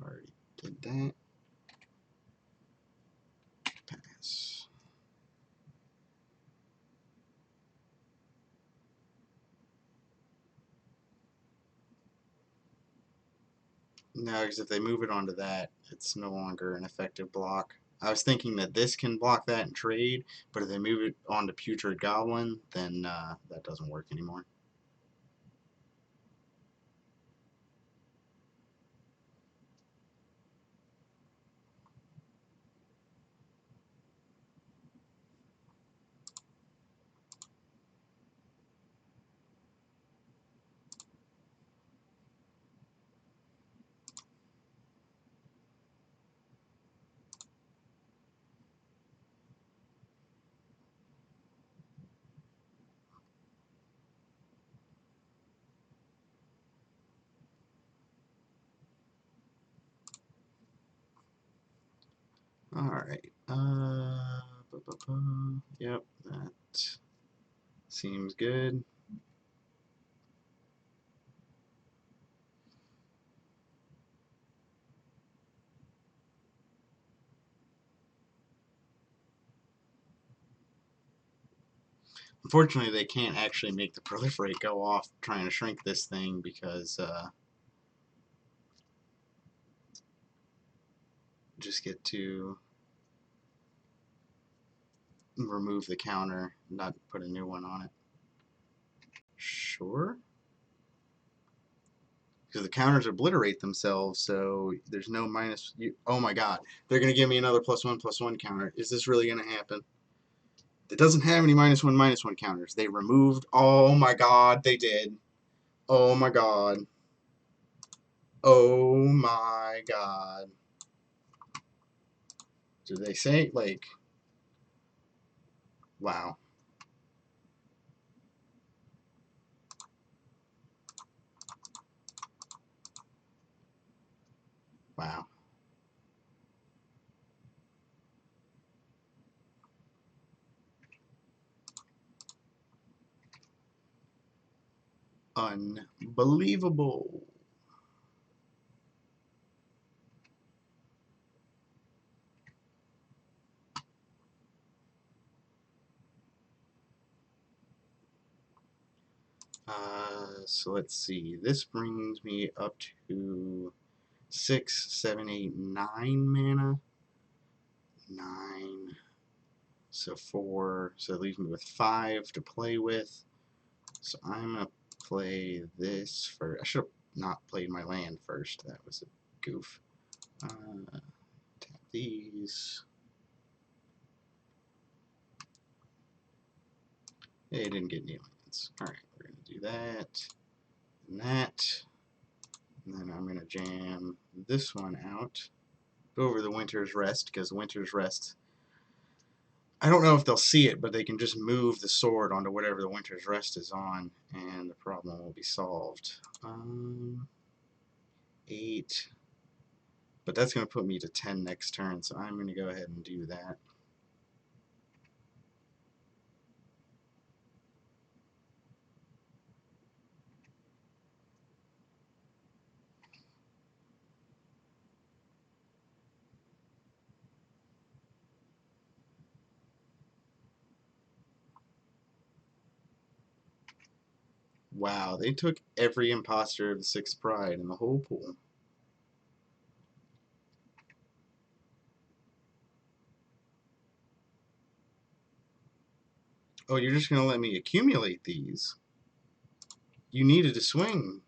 Already did that. Pass. No, because if they move it onto that, it's no longer an effective block. I was thinking that this can block that and trade, but if they move it onto Putrid Goblin, then that doesn't work anymore. Alright. Yep, that seems good. Unfortunately, they can't actually make the proliferate go off trying to shrink this thing because just get to remove the counter, not put a new one on it. Sure. Because the counters obliterate themselves, so there's no minus. Oh my god, they're going to give me another +1/+1 counter. Is this really going to happen? It doesn't have any -1/-1 counters. They removed. Oh my god, they did. Oh my god. Oh my god. Did they say, like, wow. Wow. Unbelievable. So let's see. This brings me up to 6, 7, 8, 9 mana. 9. So 4. So that leaves me with 5 to play with. So I'm going to play this first. I should have not played my land first. That was a goof. Tap these. Hey, I didn't get any lands. Alright, we're going to do that and that. And then I'm going to jam this one out. Go over the Winter's Rest, because Winter's Rest, I don't know if they'll see it, but they can just move the sword onto whatever the Winter's Rest is on, and the problem will be solved. 8. But that's going to put me to 10 next turn, so I'm going to go ahead and do that. Wow, they took every imposter of the 6th Pride in the whole pool. Oh, you're just going to let me accumulate these? You needed to swing.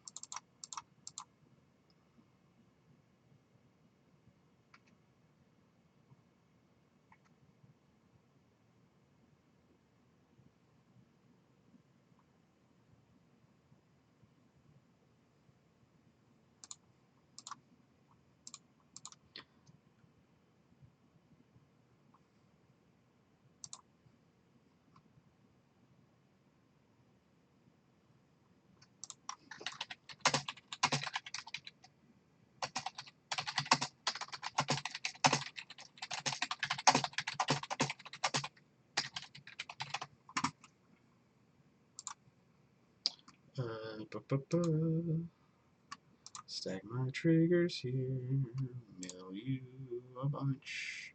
Stack my triggers here, mail you a bunch.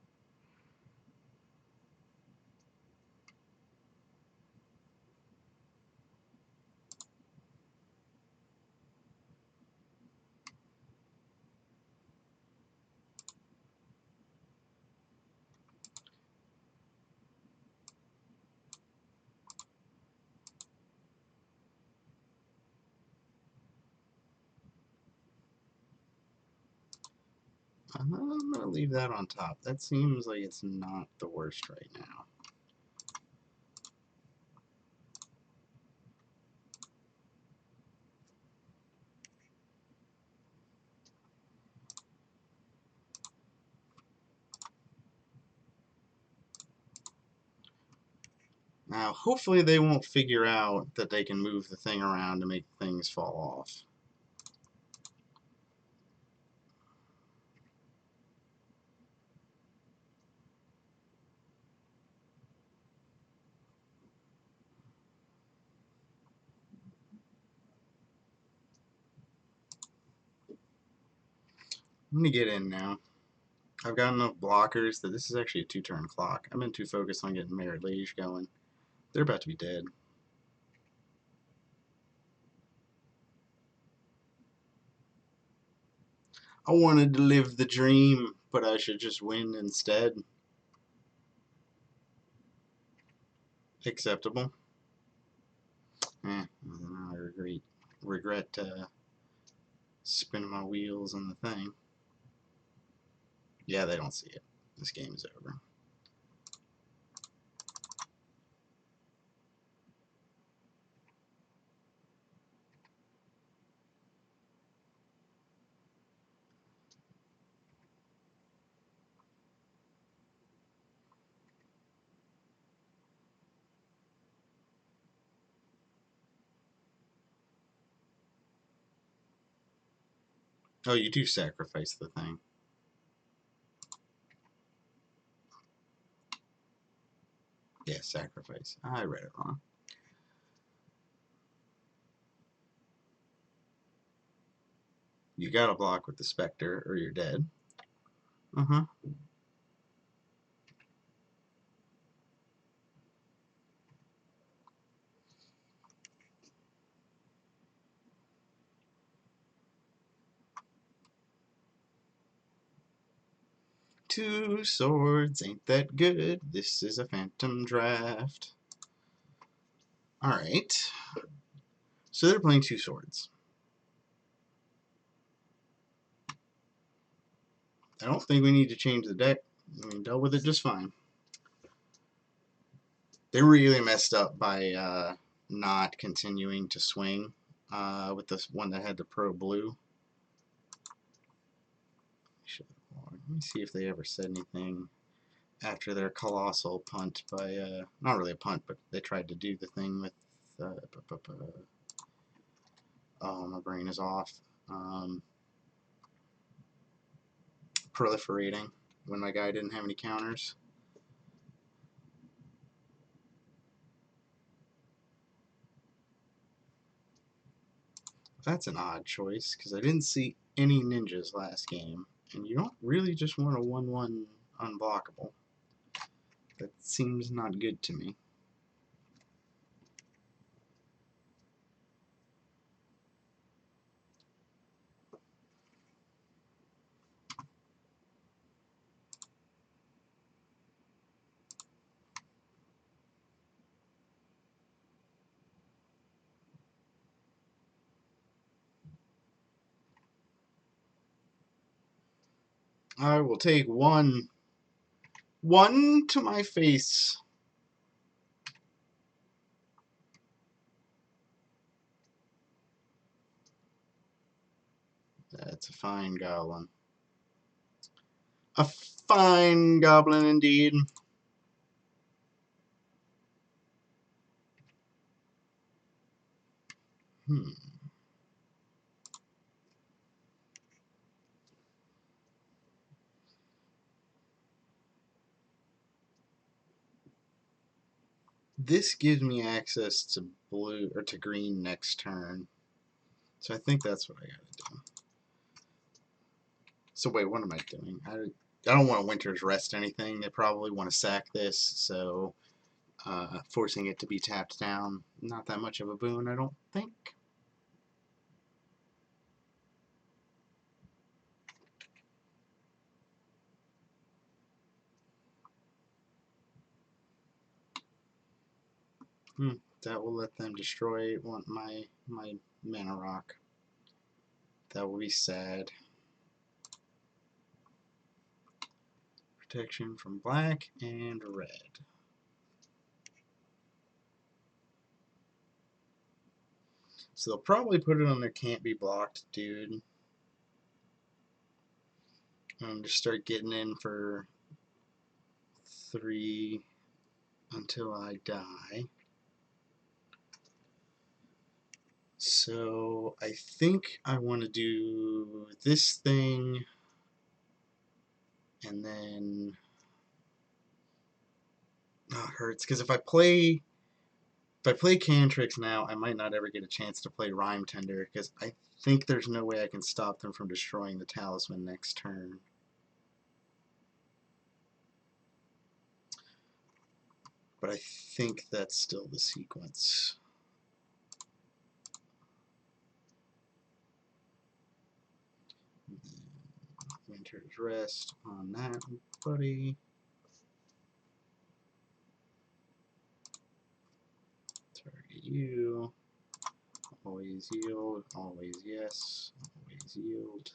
I'm going to leave that on top. That seems like it's not the worst right now. Now, hopefully they won't figure out that they can move the thing around to make things fall off. I'm gonna get in now. I've got enough blockers that this is actually a 2-turn clock. I've been too focused on getting Merit Liege going. They're about to be dead. I wanted to live the dream, but I should just win instead. Acceptable. I regret spinning my wheels on the thing. Yeah, they don't see it. This game is over. Oh, you do sacrifice the thing. Yeah, sacrifice. I read it wrong. You gotta block with the Spectre or you're dead. Uh-huh. Two swords ain't that good. This is a phantom draft. Alright. So they're playing two swords. I don't think we need to change the deck. We dealt with it just fine. They really messed up by not continuing to swing with this one that had the pro blue. Let me see if they ever said anything after their colossal punt by, not really a punt, but they tried to do the thing with, oh, my brain is off. Proliferating when my guy didn't have any counters. That's an odd choice, because I didn't see any ninjas last game, and you don't really just want a 1-1 unblockable. That seems not good to me. I will take one. One to my face. That's a fine goblin. A fine goblin indeed. This gives me access to blue or to green next turn. So I think that's what I gotta do. So wait, what am I doing? I don't want to Winter's Rest anything. They probably want to sack this, so forcing it to be tapped down, not that much of a boon, I don't think. That will let them destroy my mana rock. That will be sad. Protection from black and red. So they'll probably put it on their can't be blocked, dude. And just start getting in for 3 until I die. So I think I want to do this thing and then oh, it hurts because if I I play Cantrix now, I might not ever get a chance to play Rhyme Tender, because I think there's no way I can stop them from destroying the talisman next turn. But I think that's still the sequence. Winter's Rest on that, buddy. Target you. Always yield. Always yes. Always yield.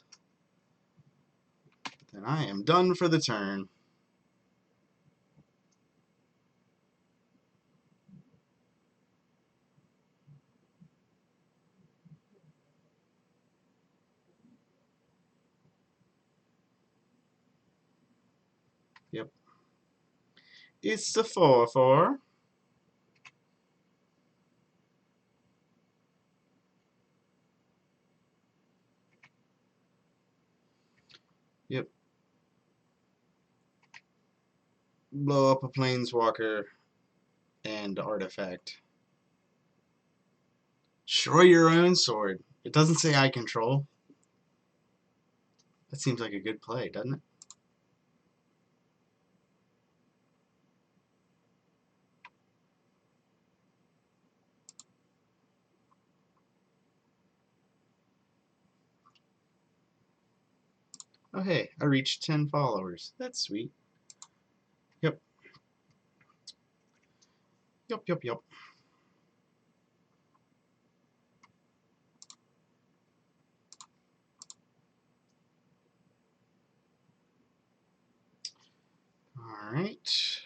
Then I am done for the turn. Yep. It's the 4/4. Yep. Blow up a planeswalker and artifact. Destroy your own sword. It doesn't say I control. That seems like a good play, doesn't it? Oh hey, I reached 10 followers. That's sweet. Yep. Yep, yep, yep. Alright.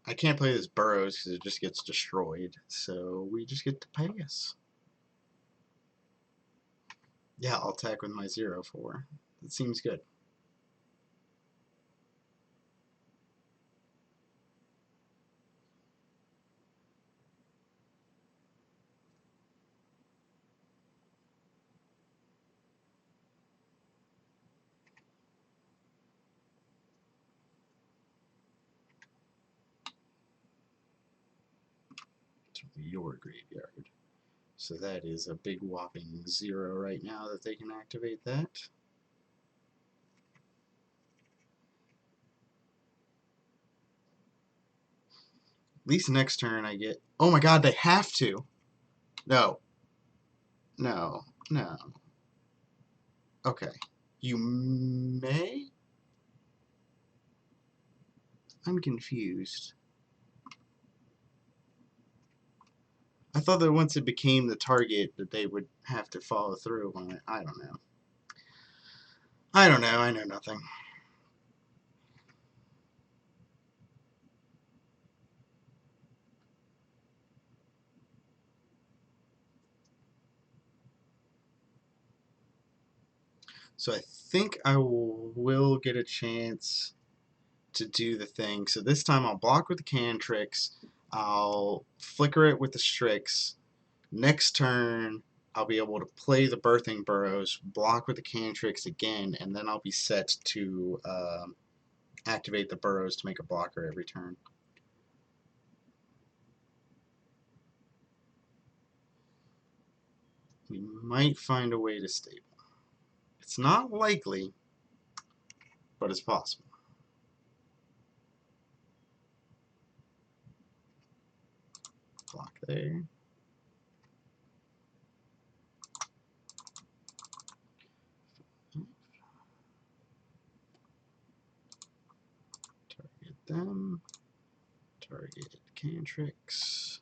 I can't play this Burrows because it just gets destroyed, so we just get to pass. Yeah, I'll attack with my 0/4. That seems good. To your graveyard. So that is a big whopping 0 right now that they can activate that. At least next turn I get... Oh my god, they have to! No. No. No. Okay. You may? I'm confused. I thought that once it became the target that they would have to follow through on it. I don't know. I don't know. I know nothing. So I think I will get a chance to do the thing. So this time I'll block with the Cantrix. I'll flicker it with the Strix. Next turn, I'll be able to play the Birthing Burrows, block with the Cantrix again, and then I'll be set to activate the Burrows to make a blocker every turn. We might find a way to stable. It's not likely, but it's possible. Block there. Target them. Target Cantrix.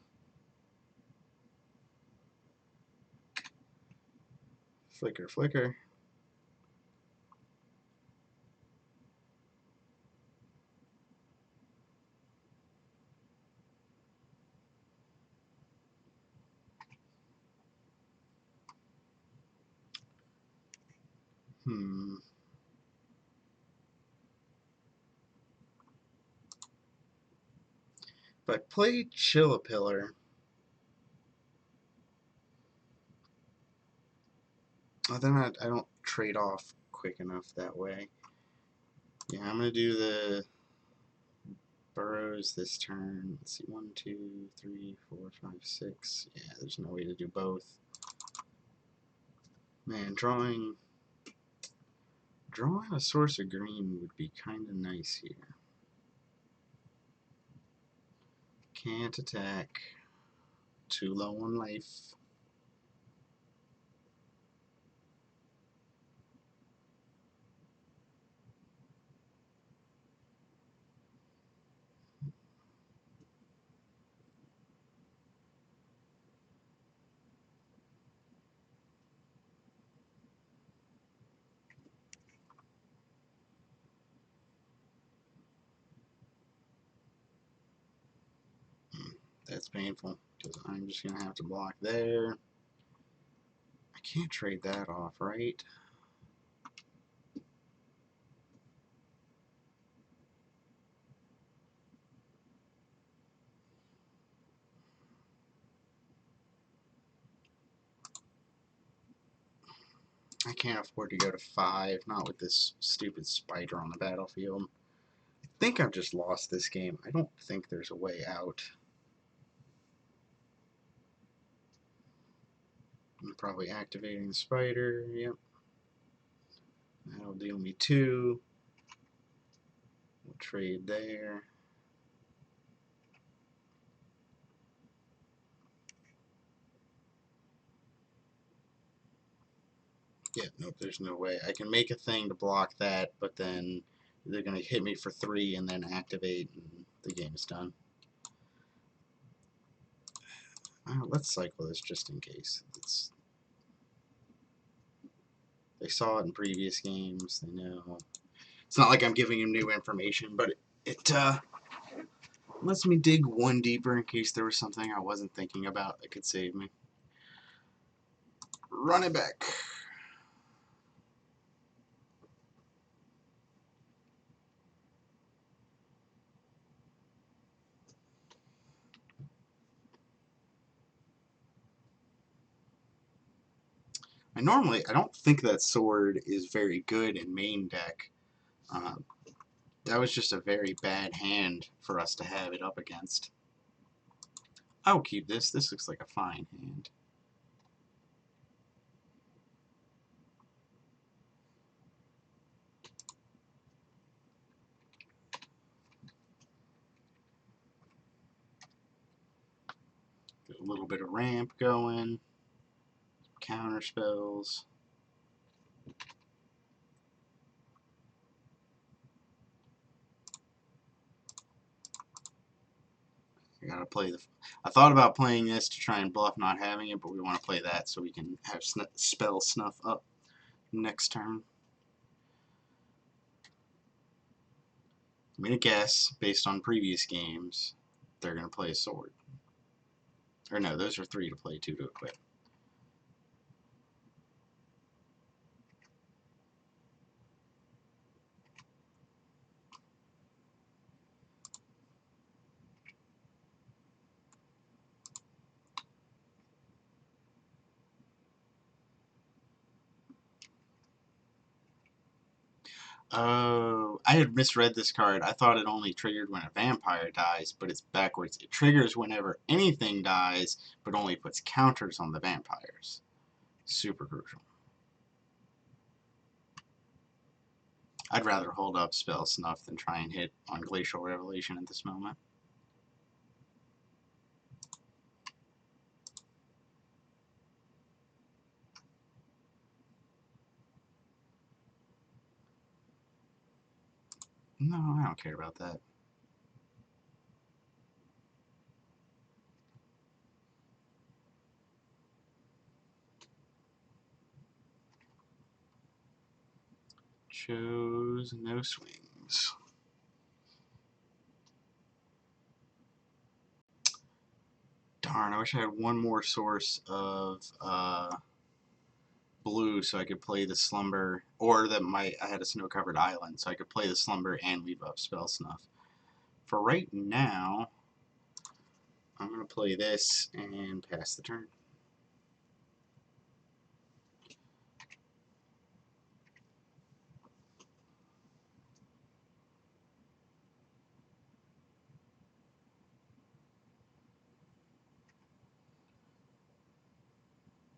Flicker, flicker. If I play Chillapillar, then I don't trade off quick enough that way. Yeah, I'm going to do the Burrows this turn. Let's see, 1, 2, 3, 4, 5, 6. Yeah, there's no way to do both. Man, drawing a source of green would be kind of nice here. Can't attack. Too low on life. That's painful, because I'm just going to have to block there. I can't trade that off, right? I can't afford to go to 5, not with this stupid spider on the battlefield. I think I've just lost this game. I don't think there's a way out. I'm probably activating the spider, yep. That'll deal me 2. We'll trade there. Yeah, nope, there's no way. I can make a thing to block that, but then they're going to hit me for 3 and then activate, and the game's done. Let's cycle this just in case. They saw it in previous games. They know. It's not like I'm giving them new information, but it lets me dig one deeper in case there was something I wasn't thinking about that could save me. Run it back. I don't think that sword is very good in main deck. That was just a very bad hand for us to have it up against. I'll keep this. This looks like a fine hand. Get a little bit of ramp going. Counter spells. I gotta play the. I thought about playing this to try and bluff not having it, but we want to play that so we can have spell snuff up next turn. I'm gonna guess based on previous games, they're gonna play a sword. Or no, those are 3 to play, 2 to equip. Oh, I had misread this card. I thought it only triggered when a vampire dies, but it's backwards. It triggers whenever anything dies, but only puts counters on the vampires. Super crucial. I'd rather hold up spell snuff than try and hit on Glacial Revelation at this moment. No, I don't care about that. Chose no swings. Darn, I wish I had one more source of blue so I could play the Slumber, or that I had a snow-covered island so I could play the Slumber and leave up Spell Snuff. For right now, I'm going to play this and pass the turn.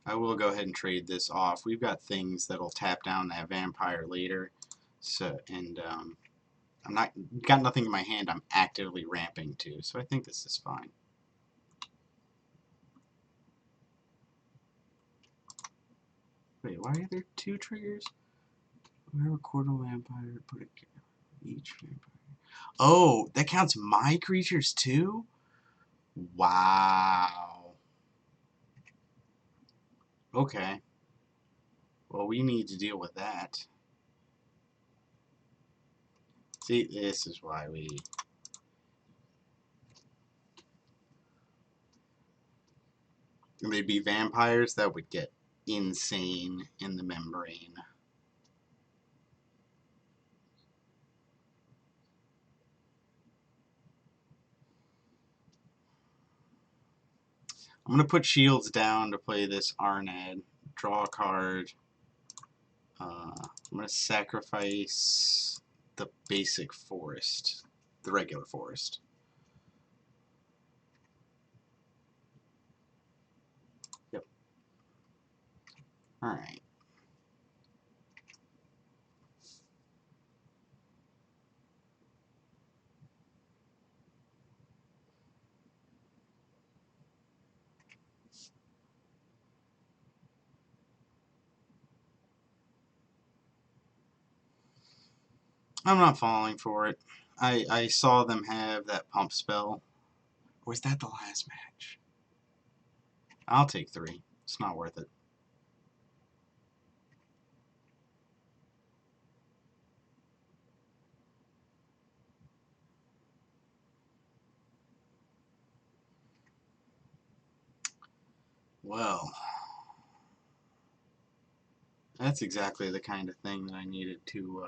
I will go ahead and trade this off. We've got things that'll tap down that vampire later. So, and I'm not got nothing in my hand I'm actively ramping to, so I think this is fine. Wait, why are there 2 triggers? We're a quarter vampire, put each vampire. Oh, that counts my creatures too? Wow. Okay. Well, we need to deal with that. See, this is why we... They'd be vampires that would get insane in the membrane. I'm going to put shields down to play this Arned. Draw a card. I'm going to sacrifice the basic forest. The regular forest. Yep. Alright. I'm not falling for it. I saw them have that pump spell. Or was that the last match? I'll take 3. It's not worth it. Well, that's exactly the kind of thing that I needed to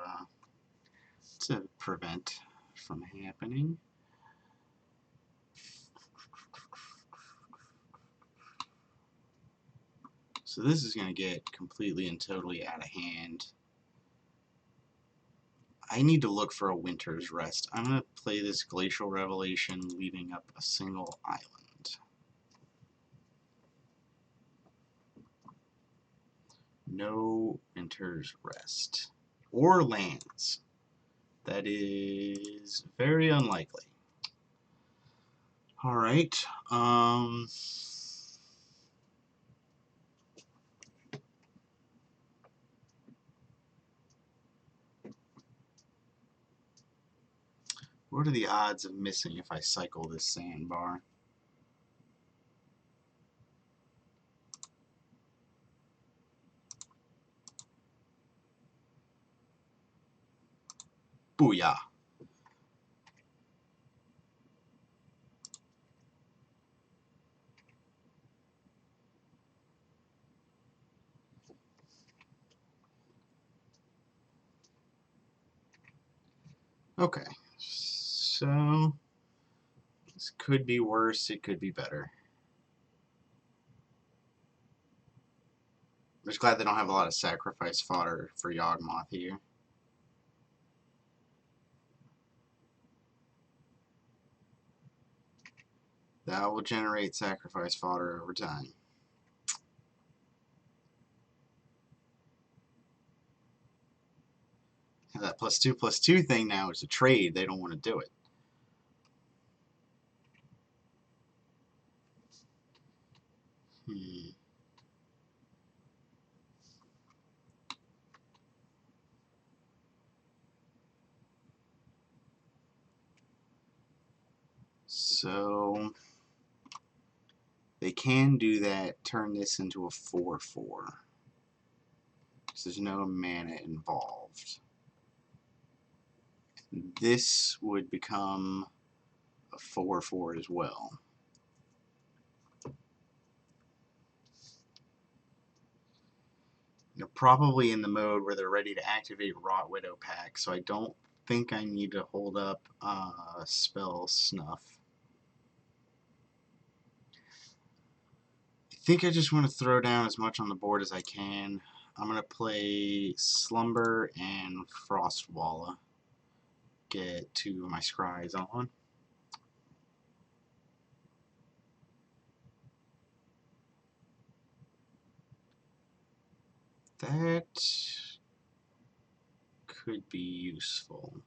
prevent from happening. So this is going to get completely and totally out of hand. I need to look for a Winter's Rest. I'm going to play this Glacial Revelation, leaving up a single island. No Winter's Rest. Or lands. That is very unlikely. Alright, what are the odds of missing if I cycle this sandbar? Booyah. Okay, so this could be worse, it could be better. I'm just glad they don't have a lot of sacrifice fodder for Yawgmoth here. That will generate sacrifice fodder over time. And that +2/+2 thing now is a trade. They don't want to do it. So they can do that, turn this into a 4/4. So there's no mana involved. This would become a 4/4 as well. They're probably in the mode where they're ready to activate Rot Widow Pack, so I don't think I need to hold up Spell Snuff. I think I just want to throw down as much on the board as I can. I'm going to play Slumber and Frostwalla. Get 2 of my scries on. That could be useful.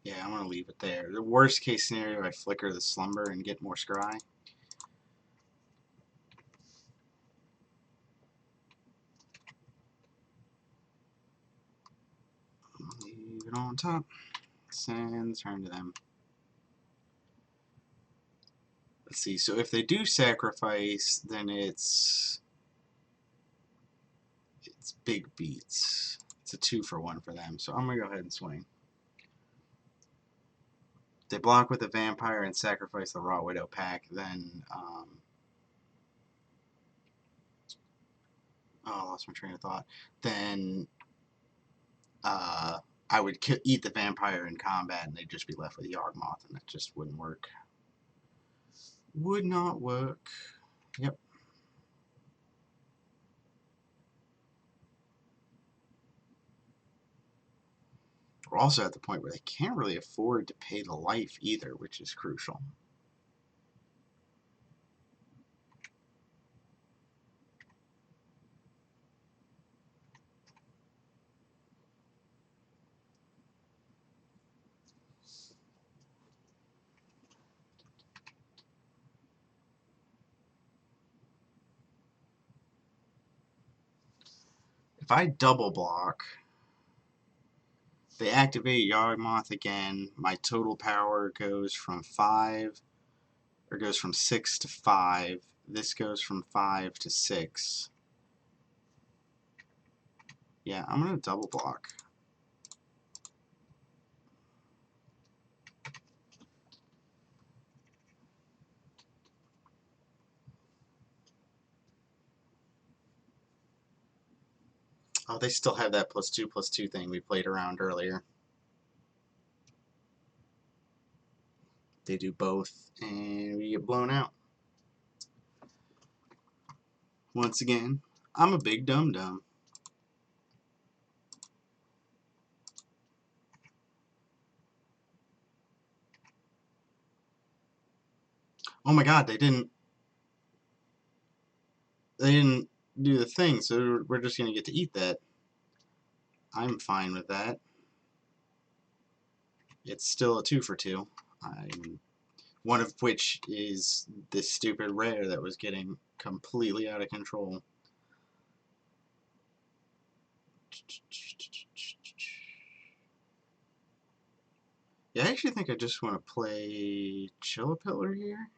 Yeah, I'm going to leave it there. The worst case scenario, I flicker the Slumber and get more scry. Leave it on top. Send, turn to them. Let's see, so if they do sacrifice, then it's big beats. It's a 2-for-1 for them, so I'm going to go ahead and swing. If they block with the Vampire and sacrifice the Raw Widow pack, then, oh, I lost my train of thought. Then, I would eat the Vampire in combat, and they'd just be left with Yawgmoth, and that just wouldn't work. Would not work. Yep. We're also at the point where they can't really afford to pay the life either, which is crucial. If I double block, they activate Yawgmoth again. My total power goes from 6 to 5. This goes from 5 to 6. Yeah, I'm going to double block. Oh, they still have that +2/+2 thing we played around earlier. They do both, and we get blown out. Once again, I'm a big dum-dum. Oh my god, they didn't do the thing, so we're just going to get to eat that. I'm fine with that. It's still a 2-for-2. One of which is this stupid rare that was getting completely out of control. Yeah, I actually think I just want to play Chillapillar here.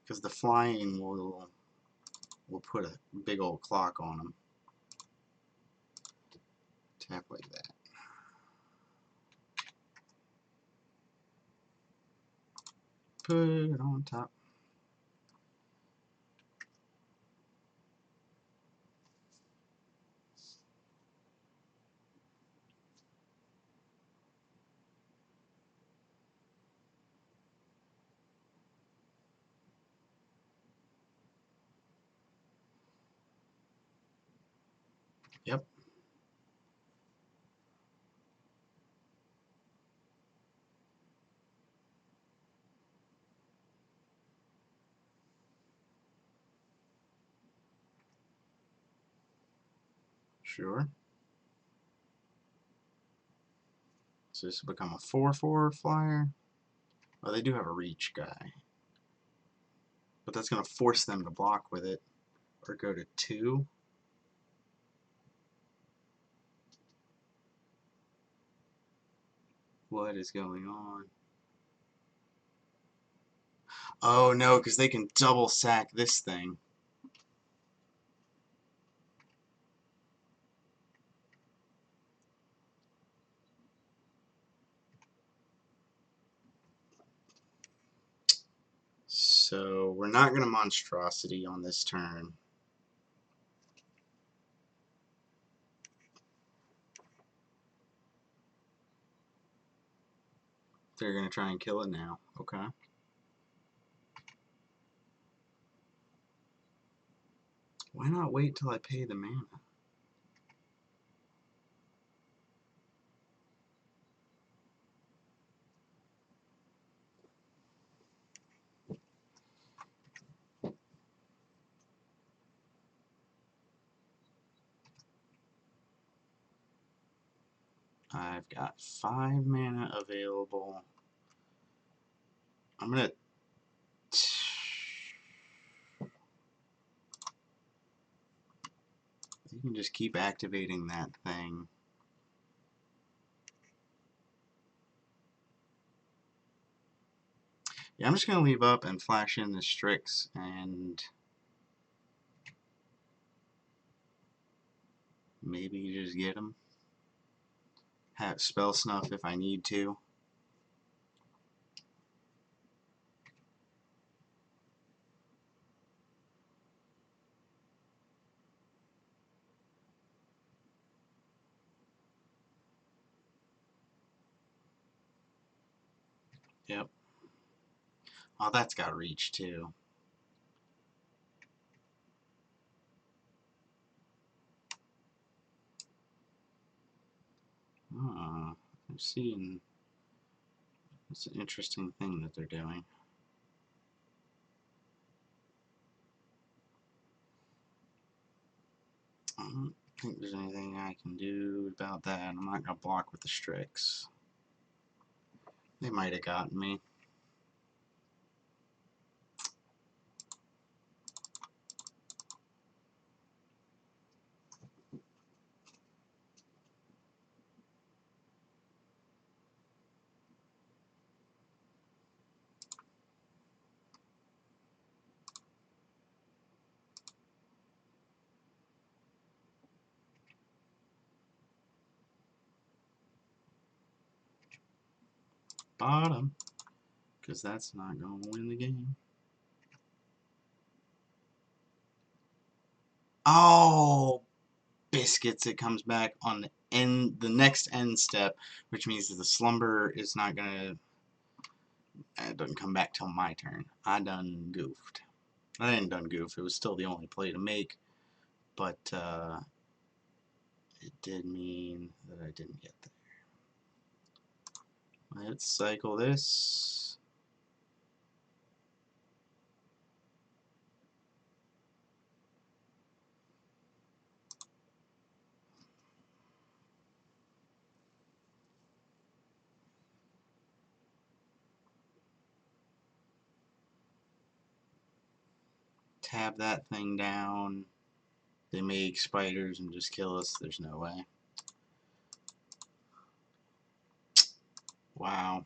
Because the flying will put a big old clock on them. Tap like that. Put it on top. Yep. Sure. So this will become a 4/4 flyer. Oh, they do have a reach guy. But that's going to force them to block with it. Or go to 2. What is going on? Oh no, because they can double sack this thing. So we're not going to Monstrosity on this turn. They're going to try and kill it now. Okay. Why not wait till I pay the mana? I've got 5 mana available. I'm gonna... You can just keep activating that thing. Yeah, I'm just gonna leave up and flash in the Strix and maybe just get them. Have spell snuff if I need to. Yep. Oh, that's got reach too. Oh, I'm seeing. It's an interesting thing that they're doing. I don't think there's anything I can do about that. I'm not gonna block with the Strix. They might have gotten me. Bottom. Because that's not gonna win the game. Oh, biscuits! It comes back on the next end step, which means that the slumber is not gonna. It doesn't come back till my turn. I done goofed. I didn't done goof. It was still the only play to make, but it did mean that I didn't get there. Let's cycle this. Tab that thing down. They make spiders and just kill us. There's no way. Wow.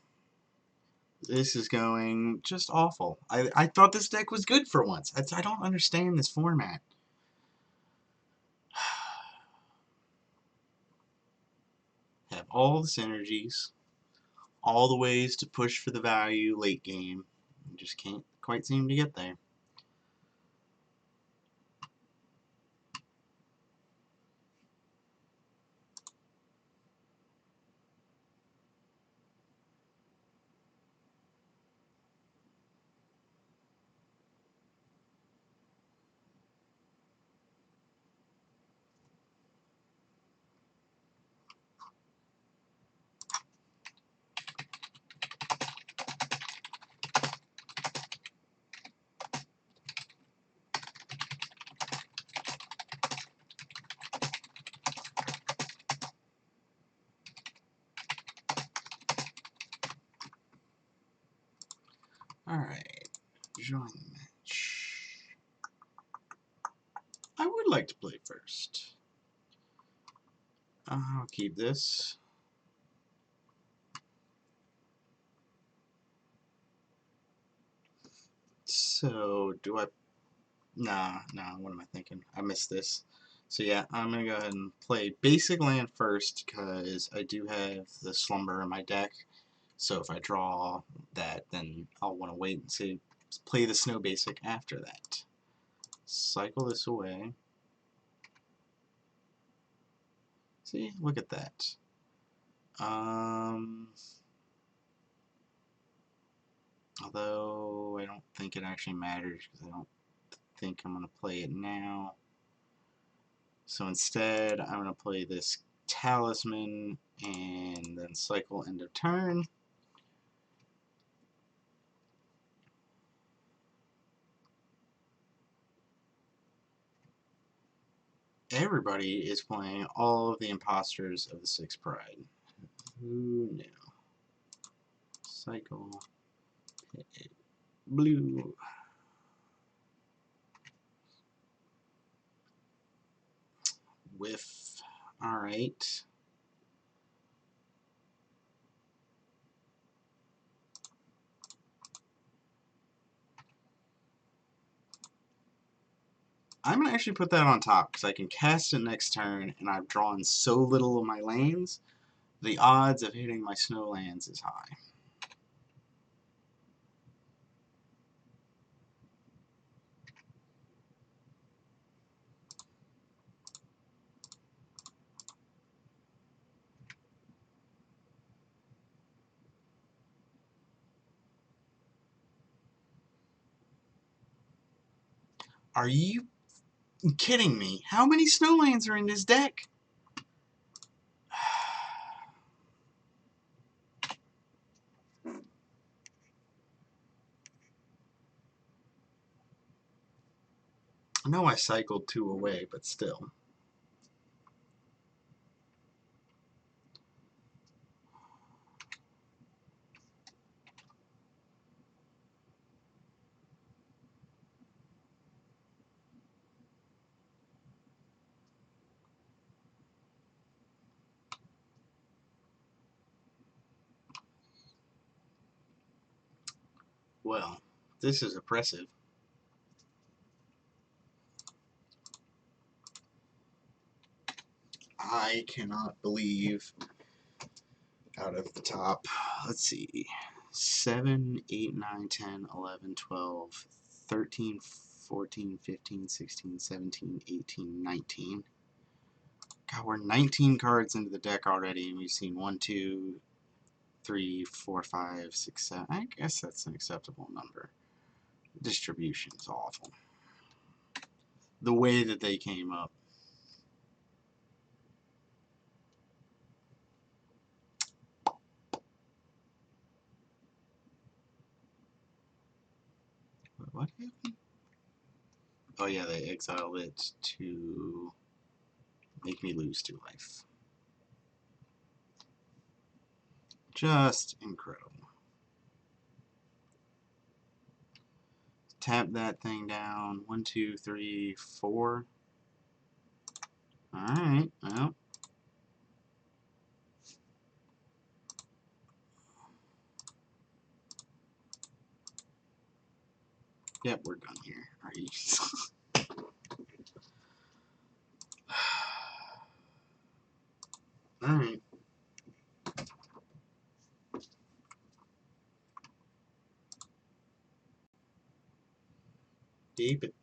This is going just awful. I thought this deck was good for once. I don't understand this format. Have all the synergies, all the ways to push for the value late game. Just can't quite seem to get there. Alright, join the match. I would like to play first. I'll keep this. So, do I... Nah, what am I thinking? I missed this. So yeah, I'm going to go ahead and play basic land first, because I do have the Slumber in my deck. So if I draw that, then I'll want to wait and see, play the Snow Basic after that. Cycle this away. See, look at that. Although I don't think it actually matters, because I don't think I'm going to play it now. So instead, I'm going to play this Talisman and then cycle end of turn. Everybody is playing all of the imposters of the Six Pride. Who knew? Cycle. Blue. Whiff. Alright. I'm going to actually put that on top because I can cast it next turn and I've drawn so little of my lanes, the odds of hitting my snow lands is high. Are you kidding me? How many snow lands are in this deck? I know I cycled 2 away, but still. Well, this is oppressive. I cannot believe out of the top, let's see, 7, 8, 9, 10, 11, 12, 13, 14, 15, 16, 17, 18, 19. God, we're 19 cards into the deck already, and we've seen 1, 2, 3, 4, 5, 6, 7. I guess that's an acceptable number. Distribution is awful. The way that they came up. What happened? Oh yeah, they exiled it to make me lose 2 life. Just incredible. Tap that thing down. 1, 2, 3, 4. Alright, well. Yep, we're done here. Alright. Keep it.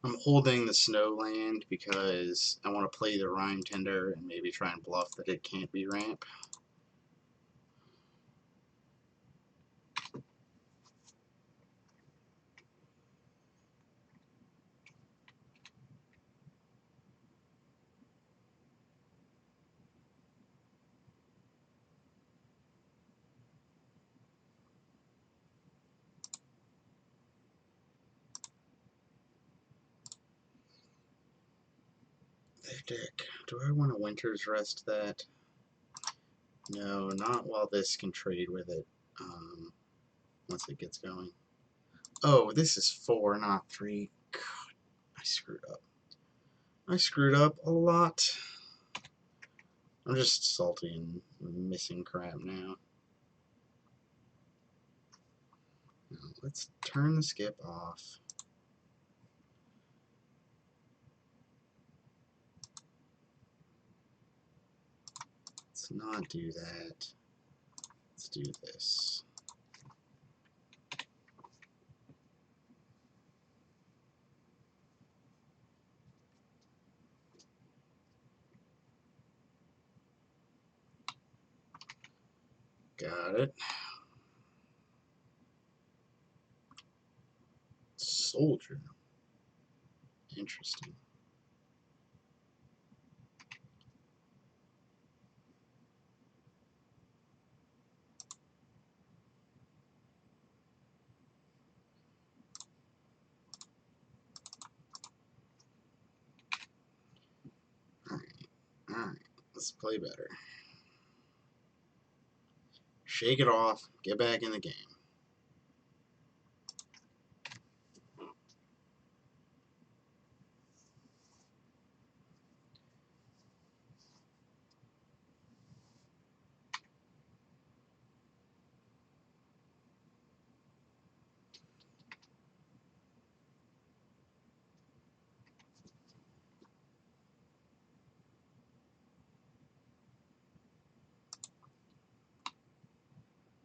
I'm holding the snow land because I want to play the Rhyme Tender and maybe try and bluff that it can't be ramp. Their deck. Do I want to Winter's Rest that? No, not while this can trade with it. Once it gets going. Oh, this is 4, not 3. God, I screwed up. I screwed up a lot. I'm just salty and missing crap now. Let's turn the skip off. Let's not do that. Let's do this. Got it. Soldier. Interesting. Let's play better. Shake it off. Get back in the game.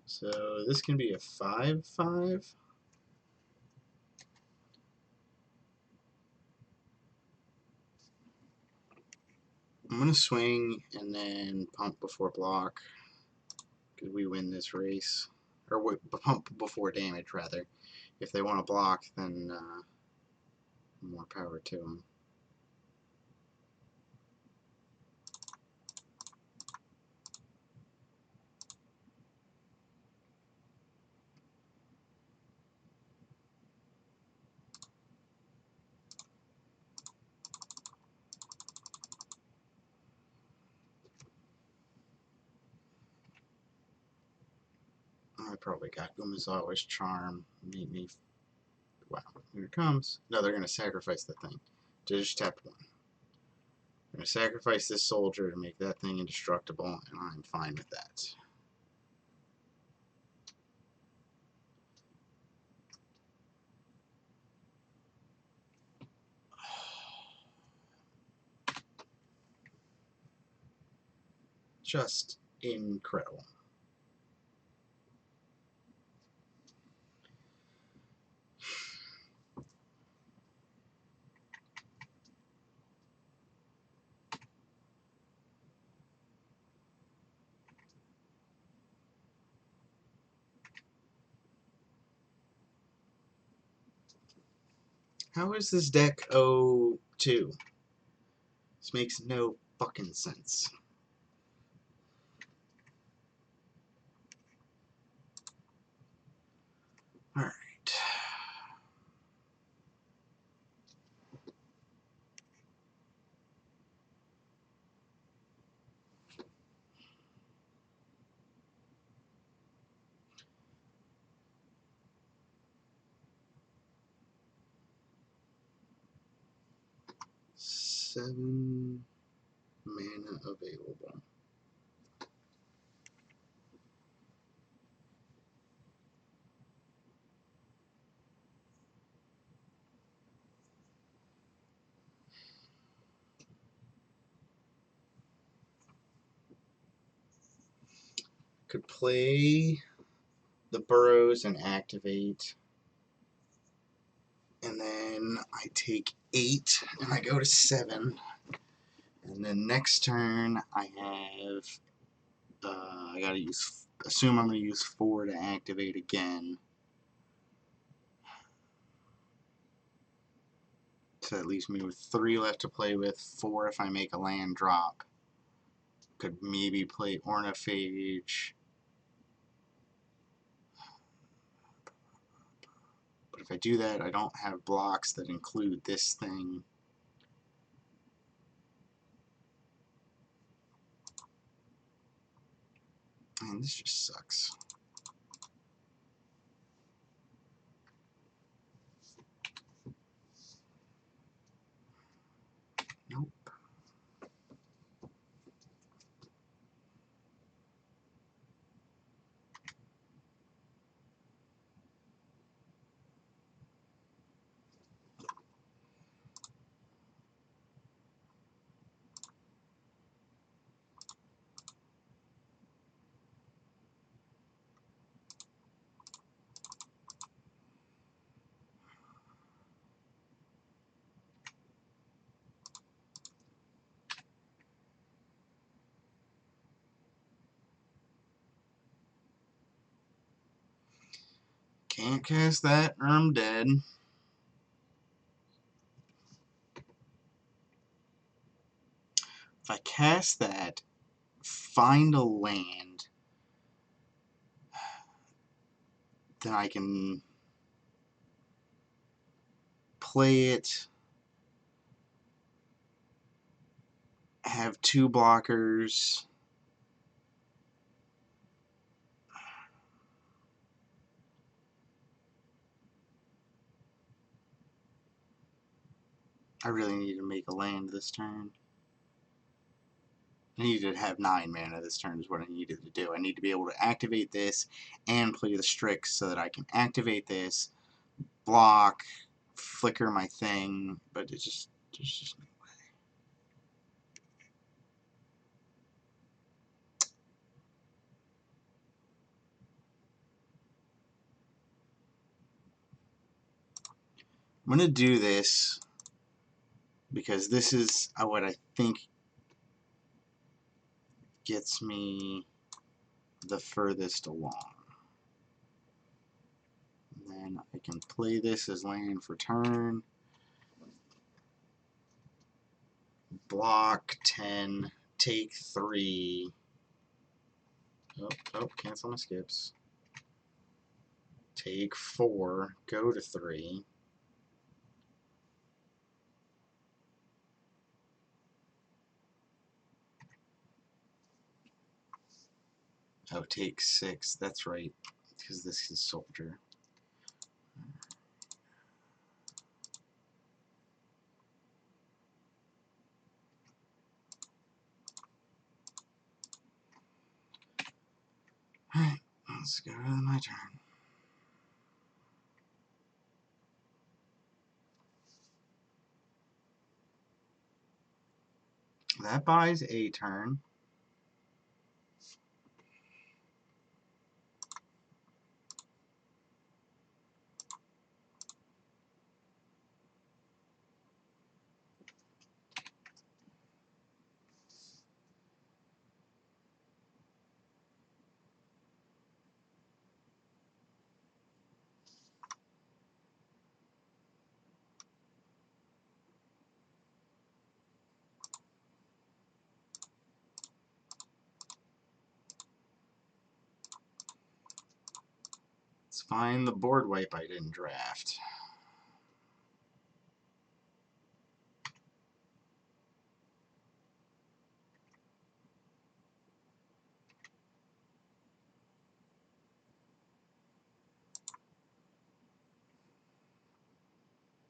So this can be a 5/5. I'm going to swing and then pump before block, because we win this race. Or pump before damage, rather. If they want to block, then more power to them. I probably got Umezawa's Charm. Meet me. Wow, here it comes. No, they're going to sacrifice the thing. Just tap one. I'm going to sacrifice this soldier to make that thing indestructible, and I'm fine with that. Just incredible. How is this deck 0-2? This makes no fucking sense. Alright. Seven mana available. Could play the burrows and activate. And then I take 8 and I go to 7. And then next turn I have, I gotta assume I'm gonna use 4 to activate again. So that leaves me with 3 left to play with, 4 if I make a land drop. Could maybe play Ornithage. But if I do that, I don't have blocks that include this thing. Man, this just sucks. Nope. Can't cast that, or I'm dead. If I cast that, find a land, then I can play it. have 2 blockers. I really need to make a land this turn. I needed to have 9 mana this turn is what I needed to do. I need to be able to activate this and play the Strix so that I can activate this, block, flicker my thing, but there's just no way. I'm going to do this because this is what I think gets me the furthest along. And then I can play this as land for turn. Block 10, take 3. Oh, cancel my skips. Take 4, go to 3. Oh, take 6, that's right, because this is soldier. Alright, let's go to my turn. That buys a turn. It's fine, the board wipe I didn't draft.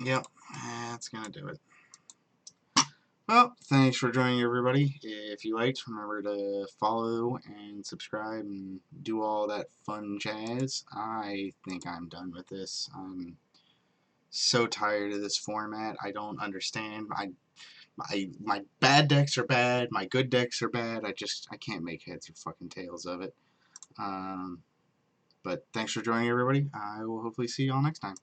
Yep, that's gonna do it. Well, thanks for joining, everybody. If you liked, remember to follow and subscribe and do all that fun jazz. I think I'm done with this. I'm so tired of this format. I don't understand. My bad decks are bad. My good decks are bad. I can't make heads or fucking tails of it. But thanks for joining, everybody. I will hopefully see you all next time.